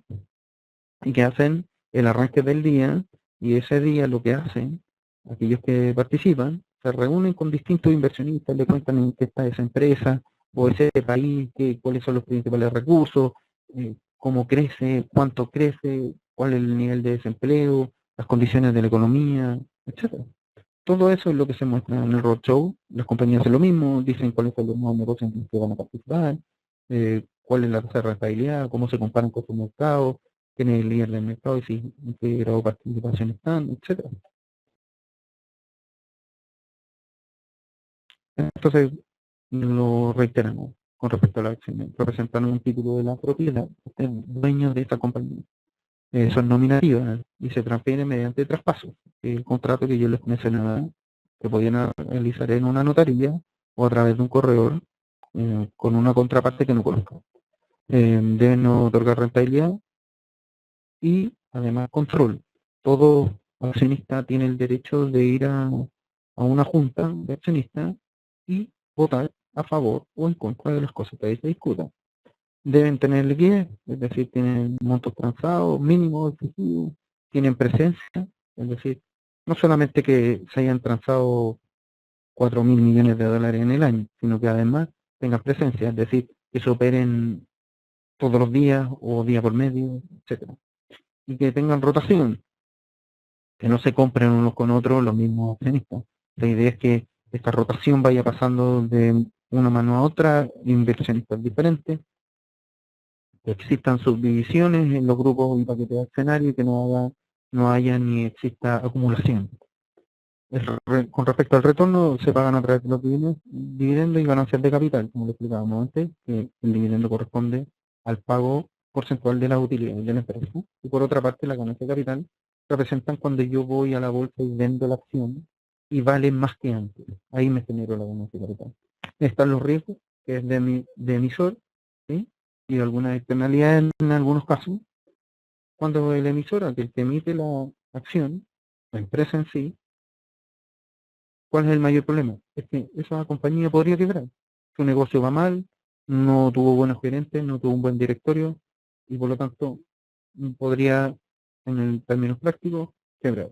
Y que hacen el arranque del día, y ese día lo que hacen, aquellos que participan, se reúnen con distintos inversionistas, le cuentan en qué está esa empresa o ese país, cuáles son los principales recursos, cómo crece, cuánto crece, cuál es el nivel de desempleo, las condiciones de la economía, etcétera. Todo eso es lo que se muestra en el roadshow. Las compañías hacen lo mismo, dicen cuáles son los nuevos negocios en los que van a participar, cuál es la tasa de rentabilidad, cómo se comparan con su mercado, quién es el líder del mercado y si, en qué grado de participación están, etcétera. Entonces, lo reiteramos con respecto a las acciones. Representan un título de la propiedad, usted es dueño de esta compañía. Son nominativas y se transfieren mediante traspaso. El contrato que yo les mencionaba, que podían realizar en una notaría o a través de un corredor con una contraparte que no conozco. Deben otorgar rentabilidad y además control. Todo accionista tiene el derecho de ir a una junta de accionistas y votar a favor o en contra de las cosas que ahí se discutan. Deben tener liquidez, es decir, tienen montos transados, mínimos, efectivos, tienen presencia, es decir, no solamente que se hayan transado 4.000 millones de dólares en el año, sino que además tengan presencia, es decir, que se operen todos los días o día por medio, etcétera. Y que tengan rotación, que no se compren unos con otros los mismos accionistas. La idea es que esta rotación vaya pasando de una mano a otra, inversionistas diferentes, que existan subdivisiones en los grupos y paquetes accionarios, que no haya ni exista acumulación. Con respecto al retorno, se pagan a través de los dividendos y ganancias de capital, como lo explicábamos antes, que el dividendo corresponde al pago porcentual de las utilidades de la empresa. Y por otra parte, las ganancias de capital representan cuando yo voy a la bolsa y vendo la acción y vale más que antes. Ahí me genero la ganancia de capital. Están los riesgos, que es de emisor, ¿sí? Y algunas externalidades en algunos casos, cuando el emisor, aquel que emite la acción, la empresa en sí, ¿cuál es el mayor problema? Es que esa compañía podría quebrar. Su negocio va mal, no tuvo buenos gerentes, no tuvo un buen directorio y por lo tanto podría, en el términos prácticos, quebrar.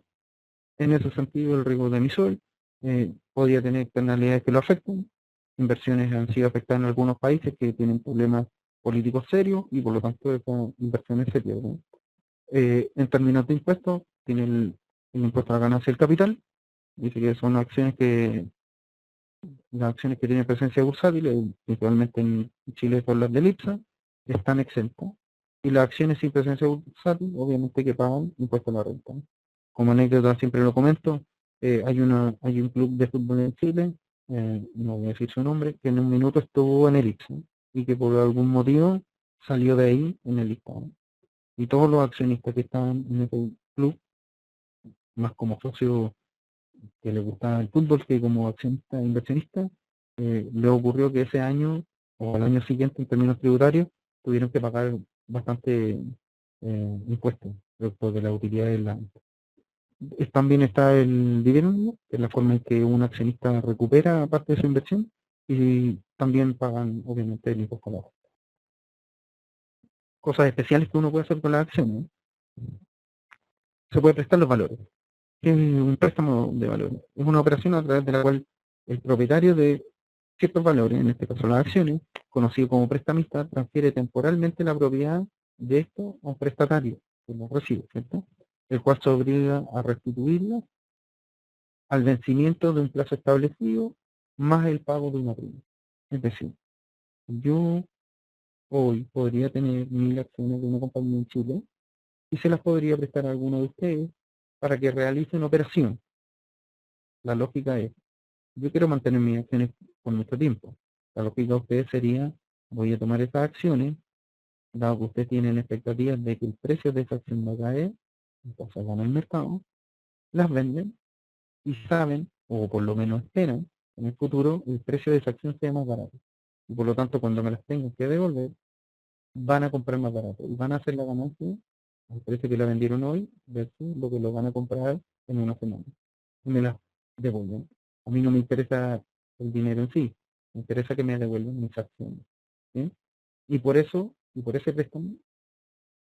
En ese sentido, el riesgo de emisor podría tener externalidades que lo afecten. Inversiones han sido afectadas en algunos países que tienen problemas políticos serios y por lo tanto esas inversiones se pierden. En términos de impuestos, tiene el impuesto a la ganancia del capital, dice que son acciones las acciones que tienen presencia bursátil, principalmente en Chile son las del IPSA, están exentas. Y las acciones sin presencia bursátil, obviamente que pagan impuesto a la renta. Como anécdota siempre lo comento, hay un club de fútbol en Chile, no voy a decir su nombre, que en un minuto estuvo en el IPSA y que por algún motivo salió de ahí en el listado. Y todos los accionistas que estaban en ese club, más como socio que le gustaba el fútbol que como accionista e inversionista, le ocurrió que ese año o al año siguiente en términos tributarios tuvieron que pagar bastante impuestos producto de la utilidad de la... También está el dividendo, que es la forma en que un accionista recupera parte de su inversión, y también pagan obviamente el impuesto a la... Cosas especiales que uno puede hacer con las acciones. Se puede prestar los valores. Es un préstamo de valores. Es una operación a través de la cual el propietario de ciertos valores, en este caso las acciones, conocido como prestamista, transfiere temporalmente la propiedad de esto a un prestatario que lo recibe, ¿cierto? El cual se obliga a restituirla al vencimiento de un plazo establecido más el pago de una prima. Es decir, yo hoy podría tener 1000 acciones de una compañía en Chile y se las podría prestar a alguno de ustedes para que realice una operación. La lógica es, yo quiero mantener mis acciones por mucho tiempo. La lógica de ustedes sería, voy a tomar esas acciones, dado que ustedes tienen expectativas de que el precio de esa acción va a caer, entonces van al mercado, las venden y saben, o por lo menos esperan, en el futuro el precio de esa acción sea más barato. Y por lo tanto, cuando me las tengan que devolver, van a comprar más barato y van a hacer la ganancia al precio que la vendieron hoy versus lo que lo van a comprar en una semana. Y me las devuelven. A mí no me interesa el dinero en sí, me interesa que me devuelvan mis acciones. ¿Sí? Y por ese préstamo,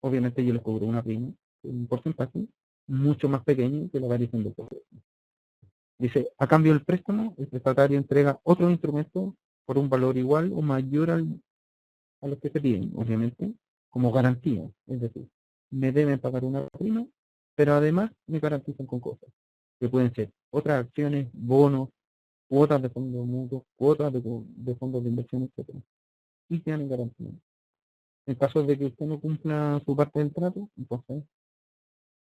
obviamente yo les cobro una prima, un porcentaje mucho más pequeño que la variación del precio. Dice, a cambio del préstamo, el prestatario entrega otro instrumento por un valor igual o mayor a los que se piden, obviamente, como garantía. Es decir, me deben pagar una prima, pero además me garantizan con cosas, que pueden ser otras acciones, bonos, cuotas de fondos mutuos, cuotas de fondos de inversión, etcétera. Y tienen garantía. En caso de que usted no cumpla su parte del trato, entonces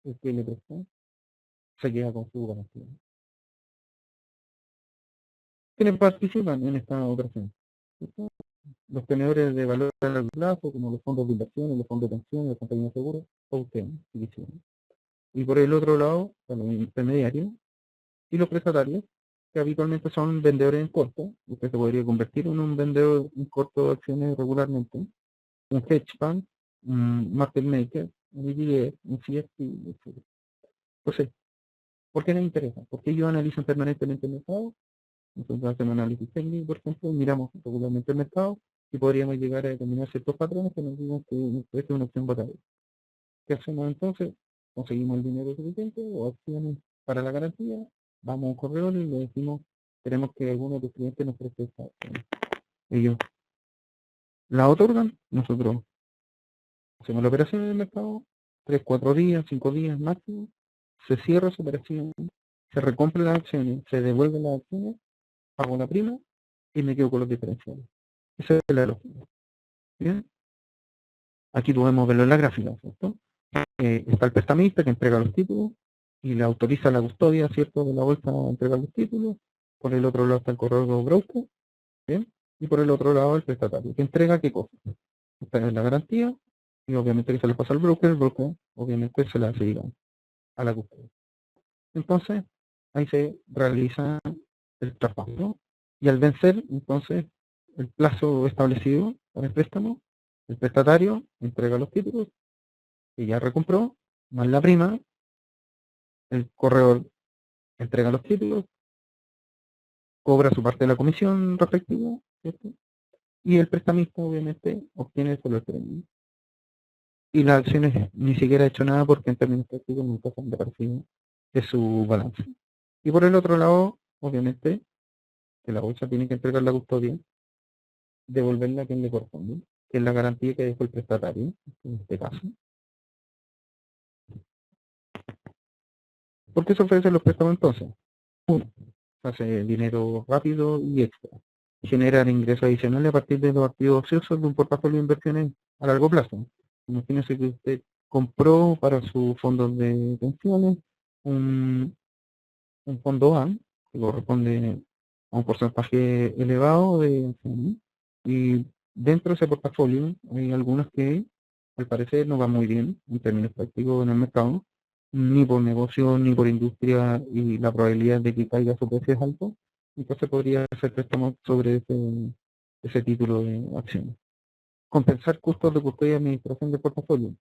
el que le prestó se queda con su garantía. ¿Quiénes participan en esta operación? Los tenedores de valor a largo plazo, como los fondos de inversión, los fondos de pensiones, las compañías de seguros, o ustedes, si quisieran. Y por el otro lado, los intermediarios y los prestatarios, que habitualmente son vendedores en corto. Usted se podría convertir en un vendedor en corto de acciones regularmente, un hedge fund, un market maker, un ETF, un CFP, etc. Entonces, ¿por qué les interesa? Porque ellos analizan permanentemente el mercado. Nosotros hacemos análisis técnico, por ejemplo, miramos regularmente el mercado y podríamos llegar a determinar ciertos patrones que nos digan que esta es una opción batalla. ¿Qué hacemos entonces? Conseguimos el dinero suficiente o acciones para la garantía, vamos a un corredor y le decimos, queremos que alguno de tus clientes nos preste esta acción. Ellos la otorgan, nosotros hacemos la operación en el mercado, 3, 4 días, 5 días máximo, se cierra su operación, se recompra las acciones, se devuelven las acciones, pago la prima y me quedo con los diferenciales. Esa es la lógica. ¿Bien? Aquí podemos verlo en la gráfica, ¿cierto? Está el prestamista que entrega los títulos y le autoriza la custodia, ¿cierto?, de la bolsa a entregar los títulos. Por el otro lado está el corredor broker, ¿bien? Y por el otro lado el prestatario, que entrega qué cosa. Esta es la garantía y obviamente que se le pasa al broker, el broker obviamente se la hace a la custodia. Entonces, ahí se realiza el traspaso y al vencer, entonces, el plazo establecido para el préstamo, el prestatario entrega los títulos que ya recompró, más la prima, el corredor entrega los títulos, cobra su parte de la comisión respectiva, ¿cierto? Y el prestamista obviamente obtiene solo el premio. Y las acciones ni siquiera ha hecho nada porque en términos prácticos nunca se han desaparecido de su balance. Y por el otro lado, obviamente, que la bolsa tiene que entregar la custodia, devolverla a quien le corresponde, que es la garantía que dejó el prestatario, en este caso. ¿Por qué se ofrecen los préstamos entonces? Uno, hace dinero rápido y extra. Generar ingresos adicionales a partir de los activos ociosos de un portafolio de inversiones a largo plazo. Imagínese que usted compró para sus fondos de pensiones un, un fondo A, que corresponde a un porcentaje elevado de acciones, y dentro de ese portafolio hay algunas que al parecer no van muy bien en términos prácticos en el mercado, ni por negocio ni por industria, y la probabilidad de que caiga su precio es alto, entonces podría hacer préstamos sobre ese título de acciones. Compensar costos de custodia y administración del portafolio.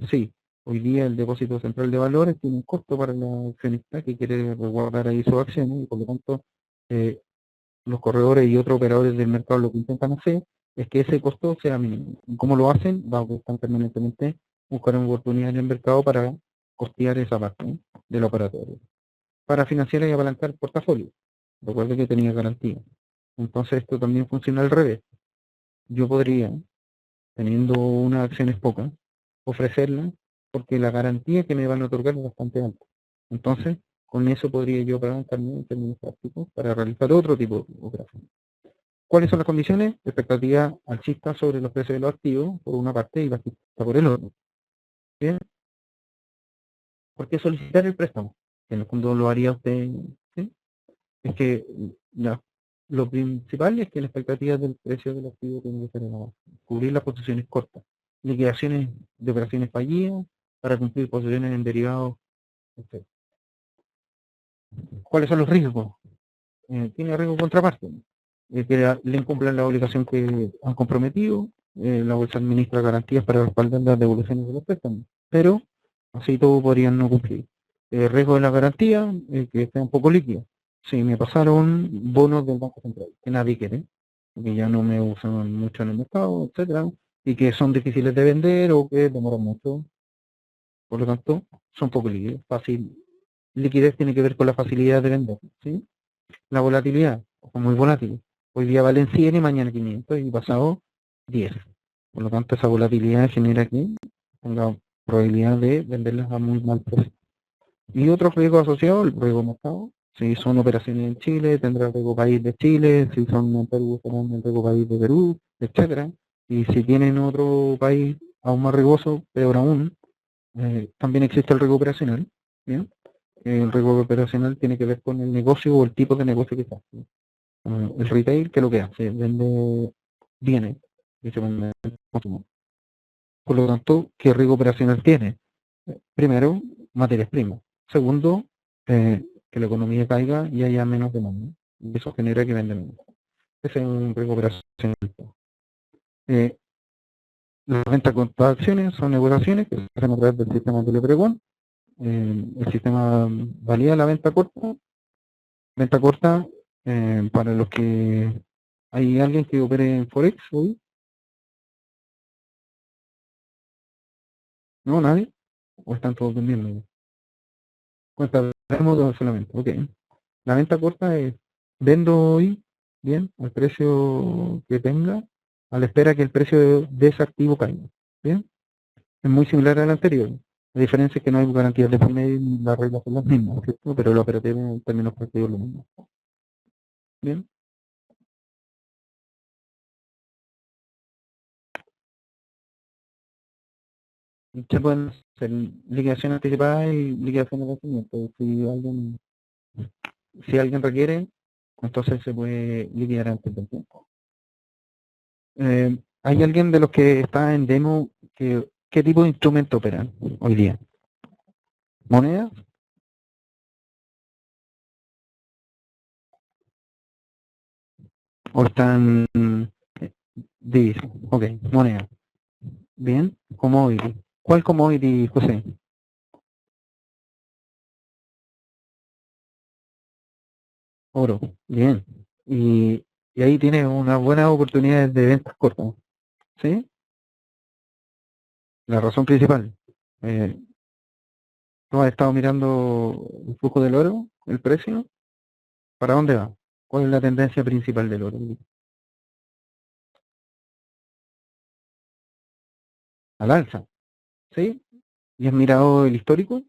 Sí, hoy día el depósito central de valores tiene un costo para la accionista que quiere resguardar ahí sus acciones y por lo tanto eh, los corredores y otros operadores del mercado lo que intentan hacer es que ese costo sea mínimo. ¿Cómo lo hacen? Dado que están permanentemente buscando oportunidades en el mercado para costear esa parte, ¿no?, del operatorio. Para financiar y apalancar el portafolio. Recuerde que tenía garantía. Entonces esto también funciona al revés. Yo podría teniendo unas acciones pocas, ofrecerlas, porque la garantía que me van a otorgar es bastante alta. Entonces, con eso podría yo apalancarme en términos prácticos para realizar otro tipo de operaciones. ¿Cuáles son las condiciones? Expectativa alcista sobre los precios de los activos, por una parte, y bajista por el otro. ¿Bien? ¿Por qué solicitar el préstamo? En el fondo lo haría usted, ¿sí? Es que lo principal es que la expectativa del precio del activo tiene que ser elevada. Cubrir las posiciones cortas. Liquidaciones de operaciones fallidas para cumplir posiciones en derivados, etc. ¿Cuáles son los riesgos? Tiene riesgo contraparte. Que le incumplan la obligación que han comprometido. La bolsa administra garantías para respaldar las devoluciones de los préstamos. Pero así todo podrían no cumplir. Riesgo de la garantía, que esté un poco líquido. Sí, me pasaron bonos del Banco Central, que nadie quiere, que ya no me usan mucho en el mercado, etcétera, y que son difíciles de vender o que demoran mucho. Por lo tanto, son poco líquidos. Fácil. Liquidez tiene que ver con la facilidad de vender, ¿sí? La volatilidad, es muy volátil. Hoy día valen 100 y mañana 500 y pasado 10. Por lo tanto, esa volatilidad genera que tenga probabilidad de venderlas a muy mal precio. Y otro riesgo asociado, el riesgo mercado. Si son operaciones en Chile, tendrá el riesgo país de Chile. Si son en Perú, serán el riesgo país de Perú, etcétera. Y si tienen otro país aún más riesgoso, peor aún, también existe el riesgo operacional. ¿Bien? El riesgo operacional tiene que ver con el negocio o el tipo de negocio que está. El retail, ¿qué es lo que hace? Vende bienes y se vende el consumo. Por lo tanto, ¿qué riesgo operacional tiene? Primero, materias primas. Segundo, que la economía caiga y haya menos demanda. Y eso genera que venden menos. Ese es un riesgo operacional. Eh, las ventas con todas acciones son negociaciones que se hacen a través del sistema de pregón. El sistema valida la venta corta. Venta corta, para los que... ¿Hay alguien que opere en Forex hoy? ¿No? ¿Nadie? ¿O están todos vendiendo? Cuenta de modo solamente, ok. La venta corta es, vendo hoy, bien, al precio que tenga, a la espera que el precio de ese activo caiga, bien. Es muy similar al anterior. La diferencia es que no hay garantías de primer y las reglas son las mismas, ¿cierto? Pero lo operativo en términos prácticos es lo mismo. Bien. Se pueden hacer liquidación anticipada y liquidación de vencimiento. Si alguien requiere, entonces se puede liquidar antes del tiempo. ¿Hay alguien de los que está en demo que qué tipo de instrumento operan hoy día? ¿Monedas? ¿O están divisas? Ok, moneda. Bien, commodity. ¿Cuál commodity, José? Oro. Bien. Y ahí tienes unas buenas oportunidades de ventas cortas. ¿Sí? La razón principal. Eh, ¿Tú has estado mirando el flujo del oro, el precio? ¿Para dónde va? ¿Cuál es la tendencia principal del oro? Al alza. ¿Sí? ¿Y has mirado el histórico?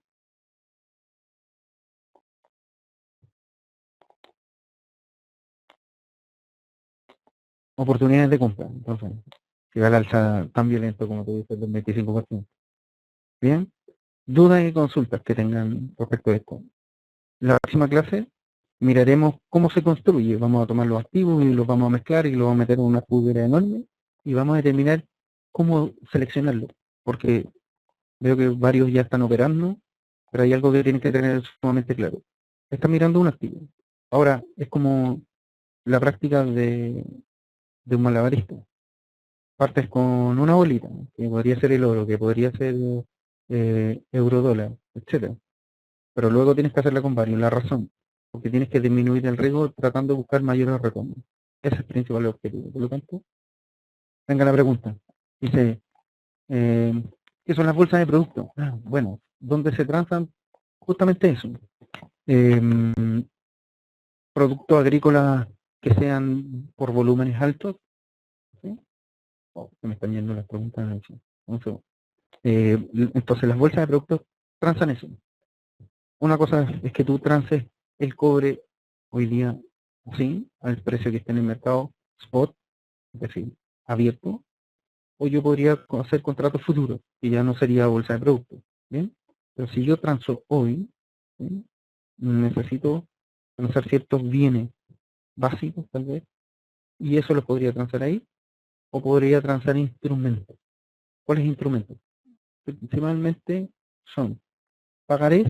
Oportunidades de compra. Entonces, si va al alza tan violento como tú dices, del 25%. Bien. Dudas y consultas que tengan respecto a esto. La próxima clase miraremos cómo se construye. Vamos a tomar los activos y los vamos a mezclar y los vamos a meter en una juguera enorme y vamos a determinar cómo seleccionarlo. Porque veo que varios ya están operando, pero hay algo que tienen que tener sumamente claro. Están mirando un activo. Ahora, es como la práctica de un malabarista. Partes con una bolita, que podría ser el oro, que podría ser euro dólar, etcétera. Pero luego tienes que hacerla con varios. La razón, porque tienes que disminuir el riesgo tratando de buscar mayores retornos. Ese es el principal objetivo. Por lo tanto, venga la pregunta. Dice, eh, ¿qué son las bolsas de productos? Bueno, ¿dónde se transan? Justamente eso. Em, Productos agrícolas que sean por volúmenes altos, ¿sí? Oh, se me están yendo las preguntas. Un segundo. Entonces las bolsas de productos transan eso. Una cosa es que tú transes el cobre hoy día, sí, al precio que está en el mercado spot, es decir, abierto, o yo podría hacer contratos futuros, y ya no sería bolsa de productos, ¿bien? Pero si yo transo hoy, ¿sí? Necesito transar ciertos bienes básicos, tal vez, y eso los podría transar ahí, o podría transar instrumentos. ¿Cuáles instrumentos? Principalmente son pagarés,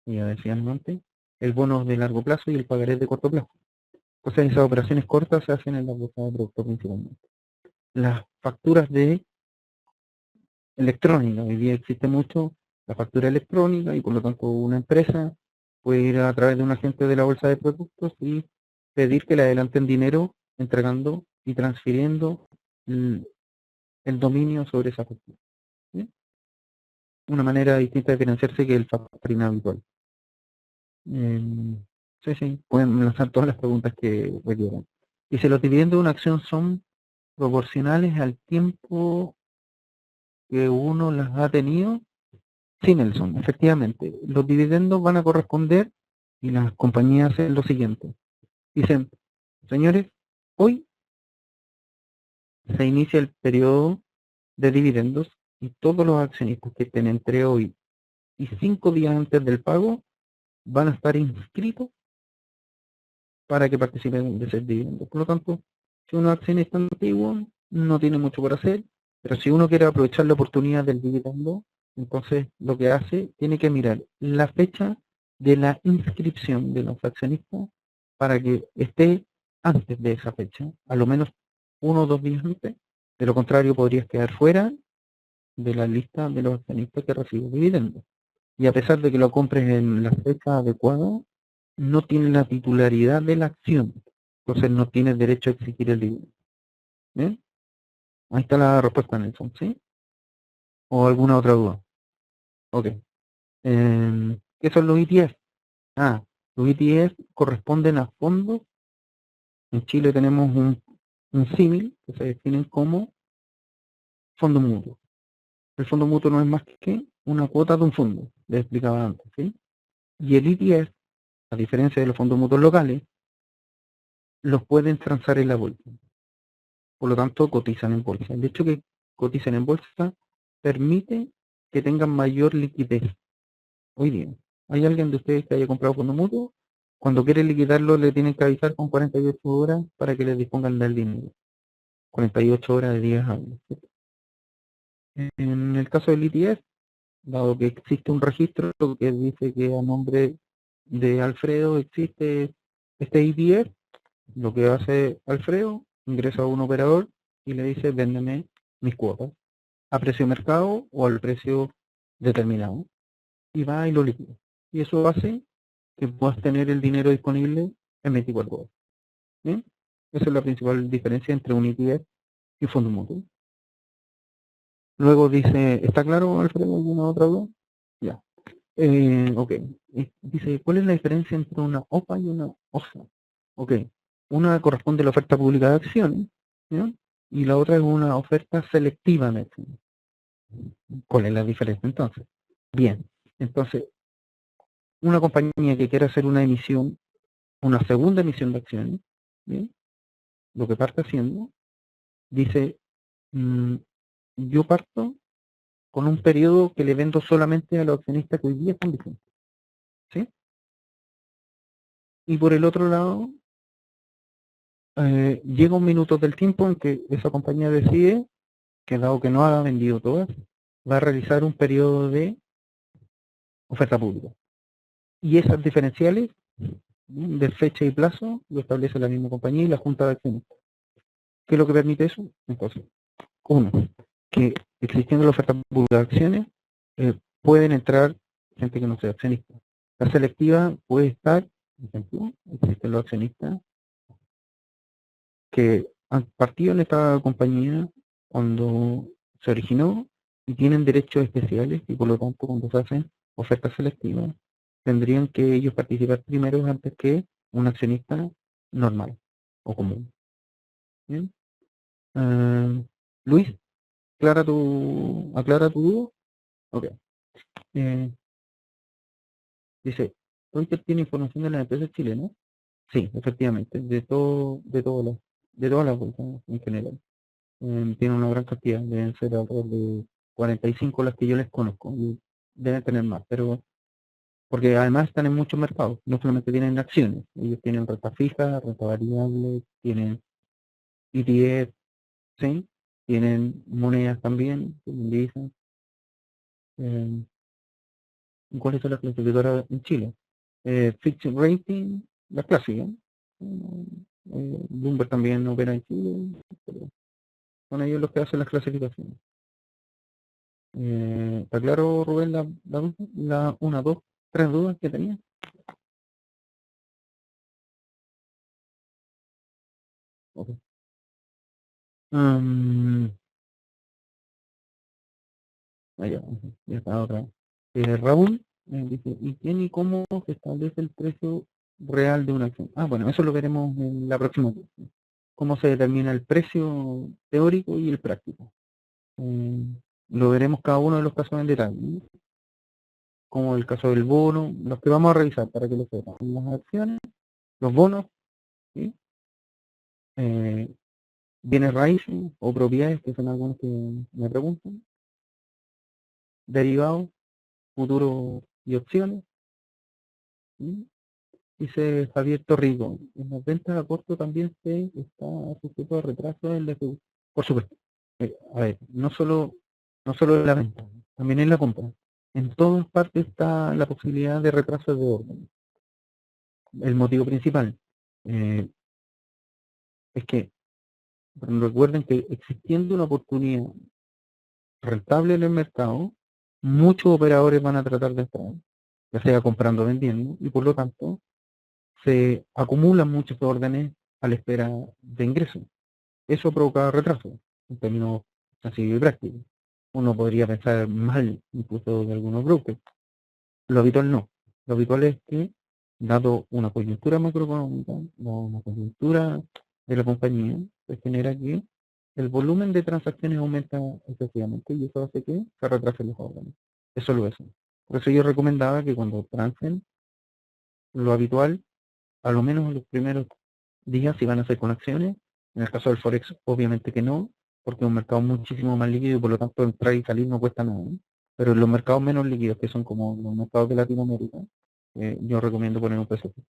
ya decían antes, el bono de largo plazo y el pagaré de corto plazo. Entonces esas operaciones cortas se hacen en la bolsa de productos principalmente. Las facturas de electrónica, hoy día existe mucho la factura electrónica y por lo tanto una empresa puede ir a través de un agente de la bolsa de productos y pedir que le adelanten dinero entregando y transfiriendo el dominio sobre esa factura. ¿Sí? Una manera distinta de financiarse que el factoring habitual. Sí, pueden lanzar todas las preguntas que requieran. Y si los dividendos de una acción son proporcionales al tiempo que uno las ha tenido, sí, Nelson, efectivamente. Los dividendos van a corresponder y las compañías hacen lo siguiente. Dicen, señores, hoy se inicia el periodo de dividendos y todos los accionistas que estén entre hoy y 5 días antes del pago van a estar inscritos para que participen de ese dividendo. Por lo tanto, si uno es accionista antiguo, no tiene mucho por hacer, pero si uno quiere aprovechar la oportunidad del dividendo, entonces lo que hace, tiene que mirar la fecha de la inscripción de los accionistas para que esté antes de esa fecha, a lo menos 1 o 2 días antes. De lo contrario, podrías quedar fuera de la lista de los accionistas que reciben dividendos. Y a pesar de que lo compres en la fecha adecuada, no tiene la titularidad de la acción. Entonces no tienes derecho a exigir el dividendo. ¿Bien? Ahí está la respuesta, Nelson, ¿sí? ¿O alguna otra duda? Ok. ¿Qué son los ETF? Los ETF corresponden a fondos. En Chile tenemos un símil que se definen como fondo mutuo. El fondo mutuo no es más que una cuota de un fondo, les explicaba antes, ¿sí? Y el ETF, a diferencia de los fondos mutuos locales, los pueden transar en la bolsa. Por lo tanto, cotizan en bolsa. El hecho que coticen en bolsa permite que tengan mayor liquidez. Hoy día, ¿hay alguien de ustedes que haya comprado fondo mutuo? Cuando quiere liquidarlo, le tienen que avisar con 48 horas para que le dispongan del dinero. 48 horas de días hábiles. En el caso del ETF, dado que existe un registro que dice que a nombre de Alfredo existe este ETF, lo que hace Alfredo, ingresa a un operador y le dice, véndeme mis cuotas a precio mercado o al precio determinado. Y va y lo liquida. Y eso hace que puedas tener el dinero disponible en 24 horas. ¿Bien? Esa es la principal diferencia entre un ETF y un fondo mutuo. Luego dice, ¿está claro, Alfredo, alguna otra duda? Ya. Ok. Dice, ¿cuál es la diferencia entre una OPA y una OSA? Ok. Una corresponde a la oferta pública de acciones, ¿ya? Y la otra es una oferta selectiva de acciones. ¿Cuál es la diferencia entonces? Bien. Entonces, una compañía que quiera hacer una emisión, una segunda emisión de acciones, ¿bien? Lo que parte haciendo, dice, yo parto con un periodo que le vendo solamente a los accionistas que hoy día están vigentes, ¿sí? Y por el otro lado, llega un minuto del tiempo en que esa compañía decide que dado que no ha vendido todas, va a realizar un periodo de oferta pública. Y esas diferenciales de fecha y plazo lo establece la misma compañía y la Junta de Accionistas. ¿Qué es lo que permite eso? Entonces, uno, que existiendo la oferta pública de acciones, pueden entrar gente que no sea accionista. La selectiva puede estar, por ejemplo, existen los accionistas que han partido en esta compañía cuando se originó y tienen derechos especiales y por lo tanto cuando se hacen ofertas selectivas tendrían que ellos participar primero antes que un accionista normal o común. ¿Bien? Luis, aclara tu duda. Ok. Dice, ¿Reuters tiene información de las empresas chilenas? Sí, efectivamente, de todas las bolsas en general. Tiene una gran cantidad, deben ser alrededor de 45 las que yo les conozco, y deben tener más, pero porque además están en muchos mercados, no solamente tienen acciones, ellos tienen renta fija, renta variable, tienen ETF, ¿sí? Tienen monedas también, tienen divisas. ¿Cuáles son las clasificadoras en Chile? Fitch Rating, la clásica. Bloomberg también opera en Chile, pero son ellos los que hacen las clasificaciones. ¿Está claro, Rubén, una, dos, tres dudas que tenía? Okay. Ya, ya está otra. Raúl dice, ¿y quién y cómo se establece el precio real de una acción? Bueno, eso lo veremos en la próxima clase. Cómo se determina el precio teórico y el práctico. Lo veremos cada uno de los casos en detalle, ¿no? Como el caso del bono, los que vamos a revisar para que lo sepan. Las acciones, los bonos, ¿sí? Bienes raíces o propiedades, que son algunos que me preguntan, derivados, futuros y opciones. ¿Sí? Dice Javier Torrico, en las ventas a corto también se está sujeto a retraso en la ejecución. Por supuesto. A ver, no solo en la venta, también en la compra. En todas partes está la posibilidad de retraso de orden. El motivo principal es que recuerden que existiendo una oportunidad rentable en el mercado, muchos operadores van a tratar de entrar, ya sea comprando o vendiendo, y por lo tanto se acumulan muchos órdenes a la espera de ingresos. Eso provoca retraso, en términos así prácticos. Uno podría pensar mal incluso de algunos brokers. Lo habitual no. Lo habitual es que, dado una coyuntura macroeconómica, una coyuntura de la compañía, se genera que el volumen de transacciones aumenta excesivamente y eso hace que se retrasen los órdenes. Es solo eso. Por eso yo recomendaba que cuando transen, lo habitual, a lo menos en los primeros días, si van a hacer con acciones. En el caso del Forex, obviamente que no, porque es un mercado muchísimo más líquido y por lo tanto entrar y salir no cuesta nada, ¿no? Pero en los mercados menos líquidos, que son como los mercados de Latinoamérica, yo recomiendo poner un precio fijo.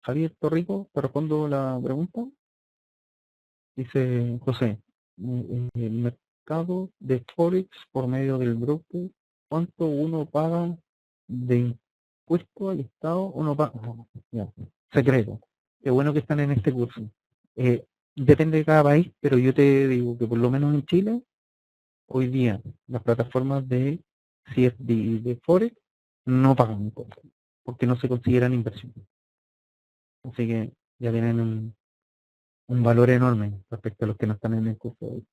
Javier Torrico, te respondo la pregunta. Dice José, el mercado de Forex por medio del broker, ¿cuánto uno paga de impuesto al Estado? Uno paga, secreto. Qué bueno que están en este curso. Depende de cada país, pero yo te digo que por lo menos en Chile, hoy día, las plataformas de CFD y de Forex no pagan impuestos, porque no se consideran inversión. Así que ya tienen un valor enorme respecto a los que no están en el curso de hoy.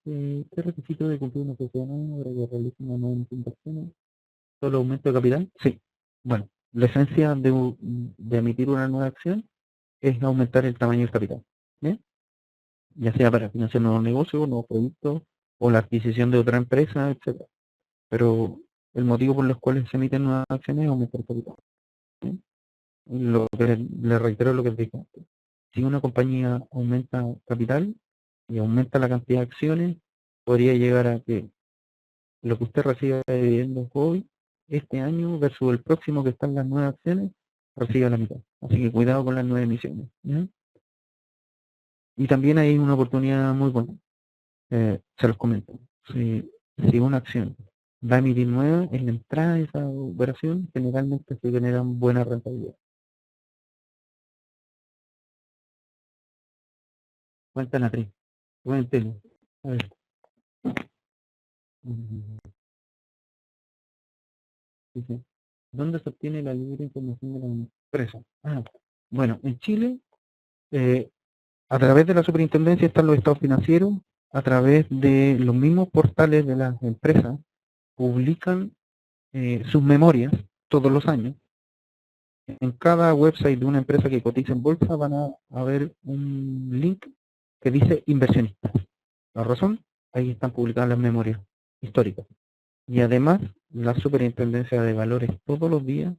¿Qué requisito de cumplir una sociedad nueva para que realice una nueva inversión? ¿Solo aumento de capital? Sí. Bueno, la esencia de emitir una nueva acción es aumentar el tamaño del capital. ¿Bien? Ya sea para financiar nuevos negocios, nuevos productos o la adquisición de otra empresa, etcétera. Pero el motivo por los cuales se emiten nuevas acciones es aumentar el capital. ¿Bien? Lo que le reitero lo que dije antes. Si una compañía aumenta capital y aumenta la cantidad de acciones, podría llegar a que lo que usted reciba de dividendos hoy, este año, versus el próximo que están las nuevas acciones, reciba la mitad. Así que cuidado con las nuevas emisiones. ¿Ya? Y también hay una oportunidad muy buena. Se los comento. Si una acción va a emitir nueva, en la entrada de esa operación generalmente se generan buenas rentabilidades. Cuentan a tres. Cuéntenlo. A ver. Dice, ¿dónde se obtiene la libre información de la empresa? Bueno, en Chile, a través de la superintendencia están los estados financieros, a través de los mismos portales de las empresas, publican sus memorias todos los años. en cada website de una empresa que cotiza en bolsa van a ver un link que dice inversionistas. La razón, ahí están publicadas las memorias históricas. Y además, la Superintendencia de Valores todos los días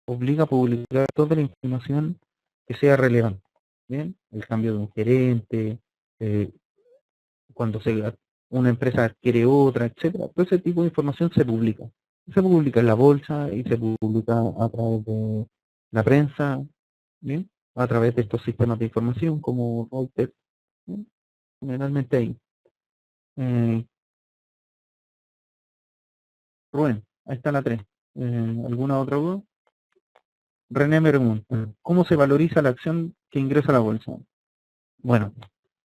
obliga a publicar toda la información que sea relevante. ¿Bien? El cambio de un gerente, cuando una empresa adquiere otra, etcétera. Todo ese tipo de información se publica. Se publica en la bolsa y se publica a través de la prensa, ¿bien? A través de estos sistemas de información como Reuters, ¿bien? Generalmente ahí. Rubén, ahí está la 3. ¿Alguna otra duda? René me pregunta, ¿cómo se valoriza la acción que ingresa a la bolsa? Bueno,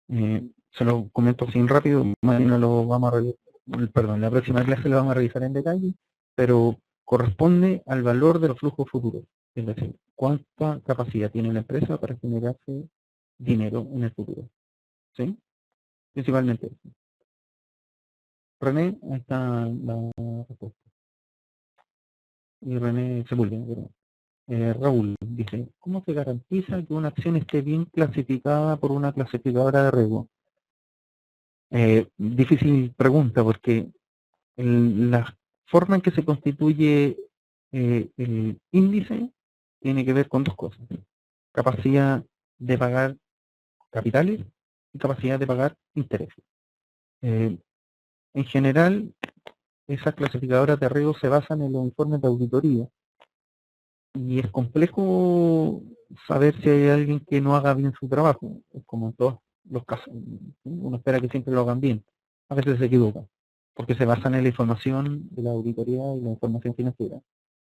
se lo comento así rápido, mañana lo vamos a perdón, la próxima clase lo vamos a revisar en detalle, pero corresponde al valor de los flujos futuros, es decir, cuánta capacidad tiene la empresa para generarse dinero en el futuro, ¿sí? Principalmente eso. René, ahí está la respuesta. Y René Sepúlveda, perdón. Raúl dice, ¿cómo se garantiza que una acción esté bien clasificada por una clasificadora de riesgo? Difícil pregunta porque la forma en que se constituye el índice tiene que ver con dos cosas. Capacidad de pagar capitales y capacidad de pagar intereses. En general, esas clasificadoras de riesgo se basan en los informes de auditoría y es complejo saber si hay alguien que no haga bien su trabajo, es como en todos los casos. Uno espera que siempre lo hagan bien, a veces se equivoca, porque se basan en la información de la auditoría y la información financiera,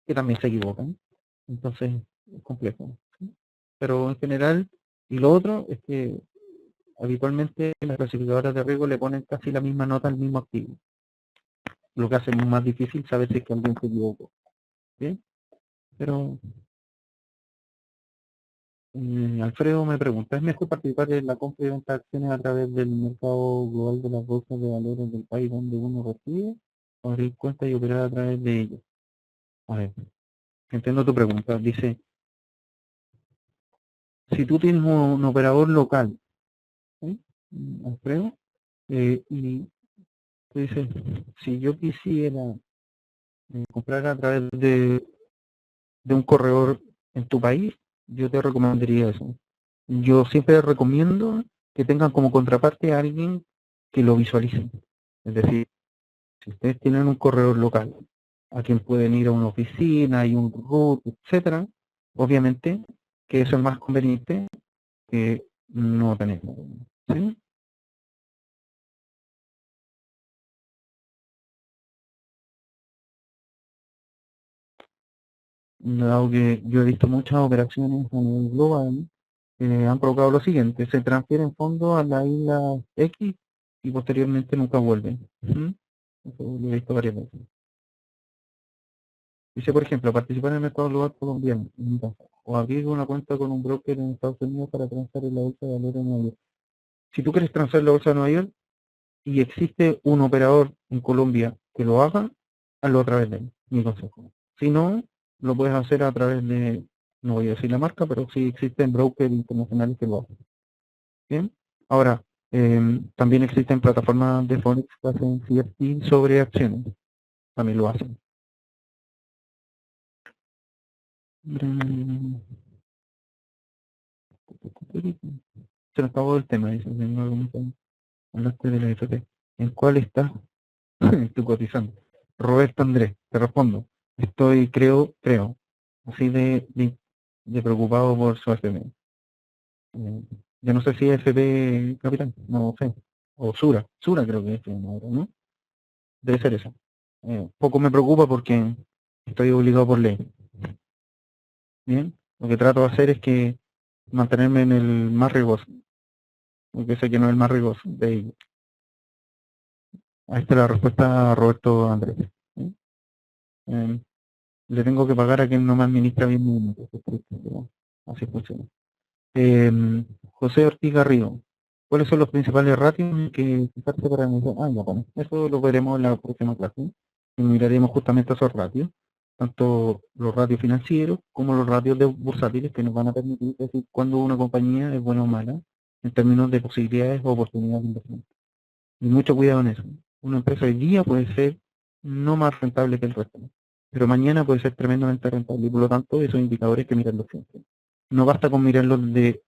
que también se equivocan, entonces es complejo. ¿Sí? Pero en general, y lo otro es que habitualmente las clasificadoras de riesgo le ponen casi la misma nota al mismo activo, lo que hace más difícil saber si es que alguien se equivocó. ¿Bien? Pero Alfredo me pregunta, ¿es mejor participar en la compra y venta de acciones a través del mercado global de las bolsas de valores del país donde uno reside o abrir cuenta y operar a través de ellos? A ver, entiendo tu pregunta. Dice, si tú tienes un operador local, ¿sí? Alfredo, y tú dices, si yo quisiera comprar a través de un corredor en tu país, yo te recomendaría eso. Yo siempre recomiendo que tengan como contraparte a alguien que lo visualice. Es decir, si ustedes tienen un corredor local, a quien pueden ir a una oficina y un root, etcétera, obviamente que eso es más conveniente que no tenerlo. ¿Sí? Dado que yo he visto muchas operaciones a nivel global que han provocado lo siguiente, se transfieren fondos a la isla X y posteriormente nunca vuelven. ¿Mm? Eso lo he visto varias veces. Dice, por ejemplo, participar en el mercado global colombiano, o abrir una cuenta con un broker en Estados Unidos para transar en la bolsa de valores en Nueva York. Si tú quieres transar la bolsa de Nueva York y existe un operador en Colombia que lo haga, hazlo a través de él, mi consejo. Si no, lo puedes hacer a través de, no voy a decir la marca, pero sí existen brokers internacionales que lo hacen. Bien. Ahora, también existen plataformas de Forex que hacen CFD sobre acciones. También lo hacen. Se nos acabó el tema, dice, hablaste de la FP. ¿En cuál está? Estoy cotizando. Roberto Andrés, te respondo. Estoy, creo, así de preocupado por su FP. Yo no sé si es FP Capital, no sé. O Sura creo que es, ¿no? Debe ser eso. Poco me preocupa porque estoy obligado por ley. Bien, lo que trato de hacer es que mantenerme en el más riesgoso, porque sé que no es el más riesgoso de ellos. Ahí está la respuesta a Roberto Andrés. ¿Sí? Le tengo que pagar a quien no me administra bien mi dinero. Así funciona. José Ortiz Garrido. ¿Cuáles son los principales ratios que fijarse para analizar? Ah, ya, bueno, eso lo veremos en la próxima clase. Y miraremos justamente esos ratios. tanto los ratios financieros como los ratios de bursátiles que nos van a permitir decir cuándo una compañía es buena o mala en términos de posibilidades o oportunidades de inversión. Y mucho cuidado en eso. Una empresa hoy día puede ser no más rentable que el resto, pero mañana puede ser tremendamente rentable y por lo tanto esos indicadores hay que mirarlos siempre. No basta con mirar los de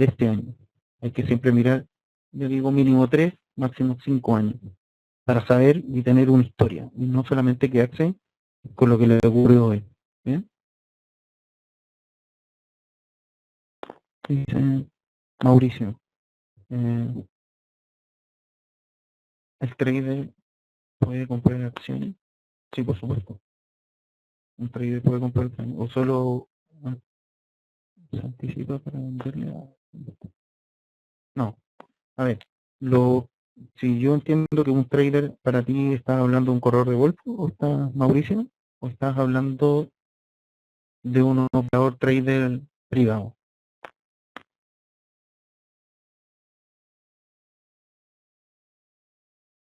este año. Hay que siempre mirar, yo digo mínimo 3, máximo 5 años, para saber y tener una historia, y no solamente quedarse con lo que le ocurre hoy. ¿Bien? Dice Mauricio, eh, ¿el trader puede comprar acciones? Sí, por supuesto. Un trader puede comprar acciones, o solo se anticipa para venderle a... No, a ver, lo, si yo entiendo que un trader para ti está hablando de un corredor de bolsa, o estás, Mauricio, o estás hablando de un operador trader privado,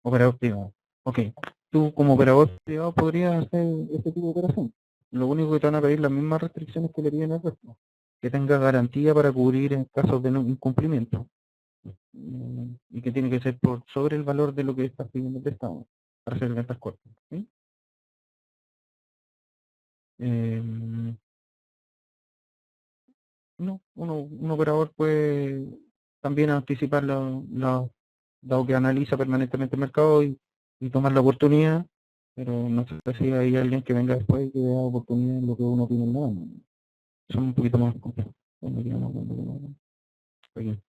operador privado. Ok, tú como operador privado podrías hacer este tipo de operación. Lo único que te van a pedir las mismas restricciones que le piden al resto. Que tenga garantía para cubrir en casos de no incumplimiento. Y que tiene que ser por sobre el valor de lo que estás pidiendo el Estado para hacer ventas cortas. ¿Sí? Em, no, un operador puede también anticipar dado que analiza permanentemente el mercado y tomar la oportunidad, pero no sé si hay alguien que venga después y que vea oportunidad en lo que uno tiene en la mano. Son un poquito más complejos. Oye,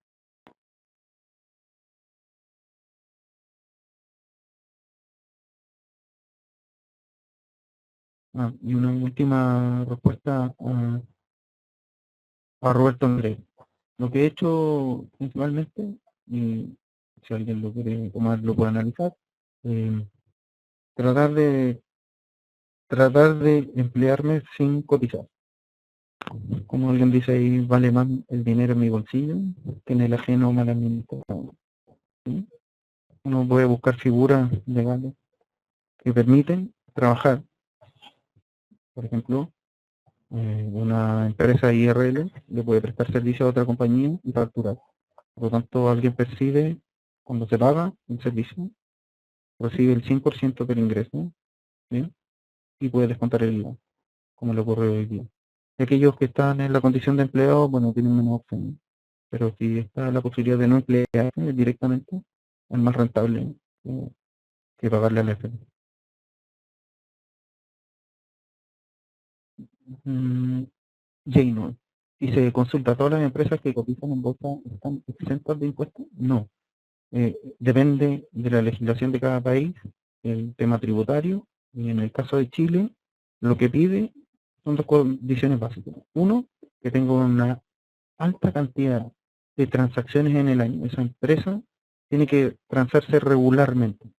y una última respuesta a Roberto Andrés. Lo que he hecho principalmente, y si alguien lo quiere tomar, lo puede analizar, eh, tratar de tratar de emplearme sin cotizar. Como alguien dice ahí, vale más el dinero en mi bolsillo que en el ajeno mal administrado. ¿Sí? Uno puede buscar figuras legales que permiten trabajar. Por ejemplo, una empresa IRL le puede prestar servicio a otra compañía y facturar. Por lo tanto, alguien percibe, cuando se paga un servicio, recibe el 100% del ingreso, ¿sí? Y puede descontar el IVA, como le ocurre hoy día. Y aquellos que están en la condición de empleado, bueno, tienen menos opciones. Pero si está la posibilidad de no emplearse directamente, es más rentable que pagarle al FP. Mm, no. ¿Y se consulta a todas las empresas que cotizan en bolsa están exentas de impuestos? No. Depende de la legislación de cada país, el tema tributario, y en el caso de Chile, lo que pide son dos condiciones básicas. Uno, que tenga una alta cantidad de transacciones en el año. Esa empresa tiene que transarse regularmente.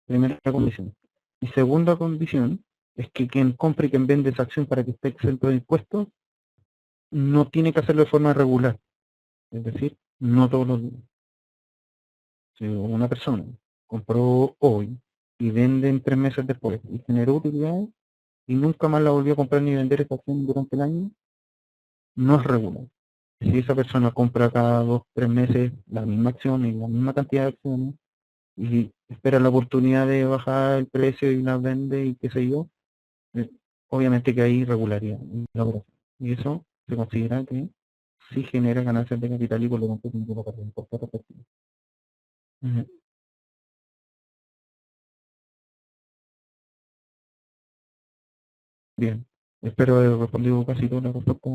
Primera condición. Y segunda condición es que quien compre y quien vende esa acción para que esté exento de impuestos no tiene que hacerlo de forma regular. Es decir, no todos los días. Si una persona compró hoy y vende en 3 meses después y generó utilidades y nunca más la volvió a comprar ni vender esa acción durante el año, no es regular. Si esa persona compra cada 2, 3 meses la misma acción y la misma cantidad de acciones y espera la oportunidad de bajar el precio y las vende y qué sé yo, eh, obviamente que hay irregularidad en la operación. Y eso se considera que sí genera ganancias de capital y por lo tanto tiene que pagar impuestos respectivos. Ujú. Bien, espero haber respondido casi todas las respuestas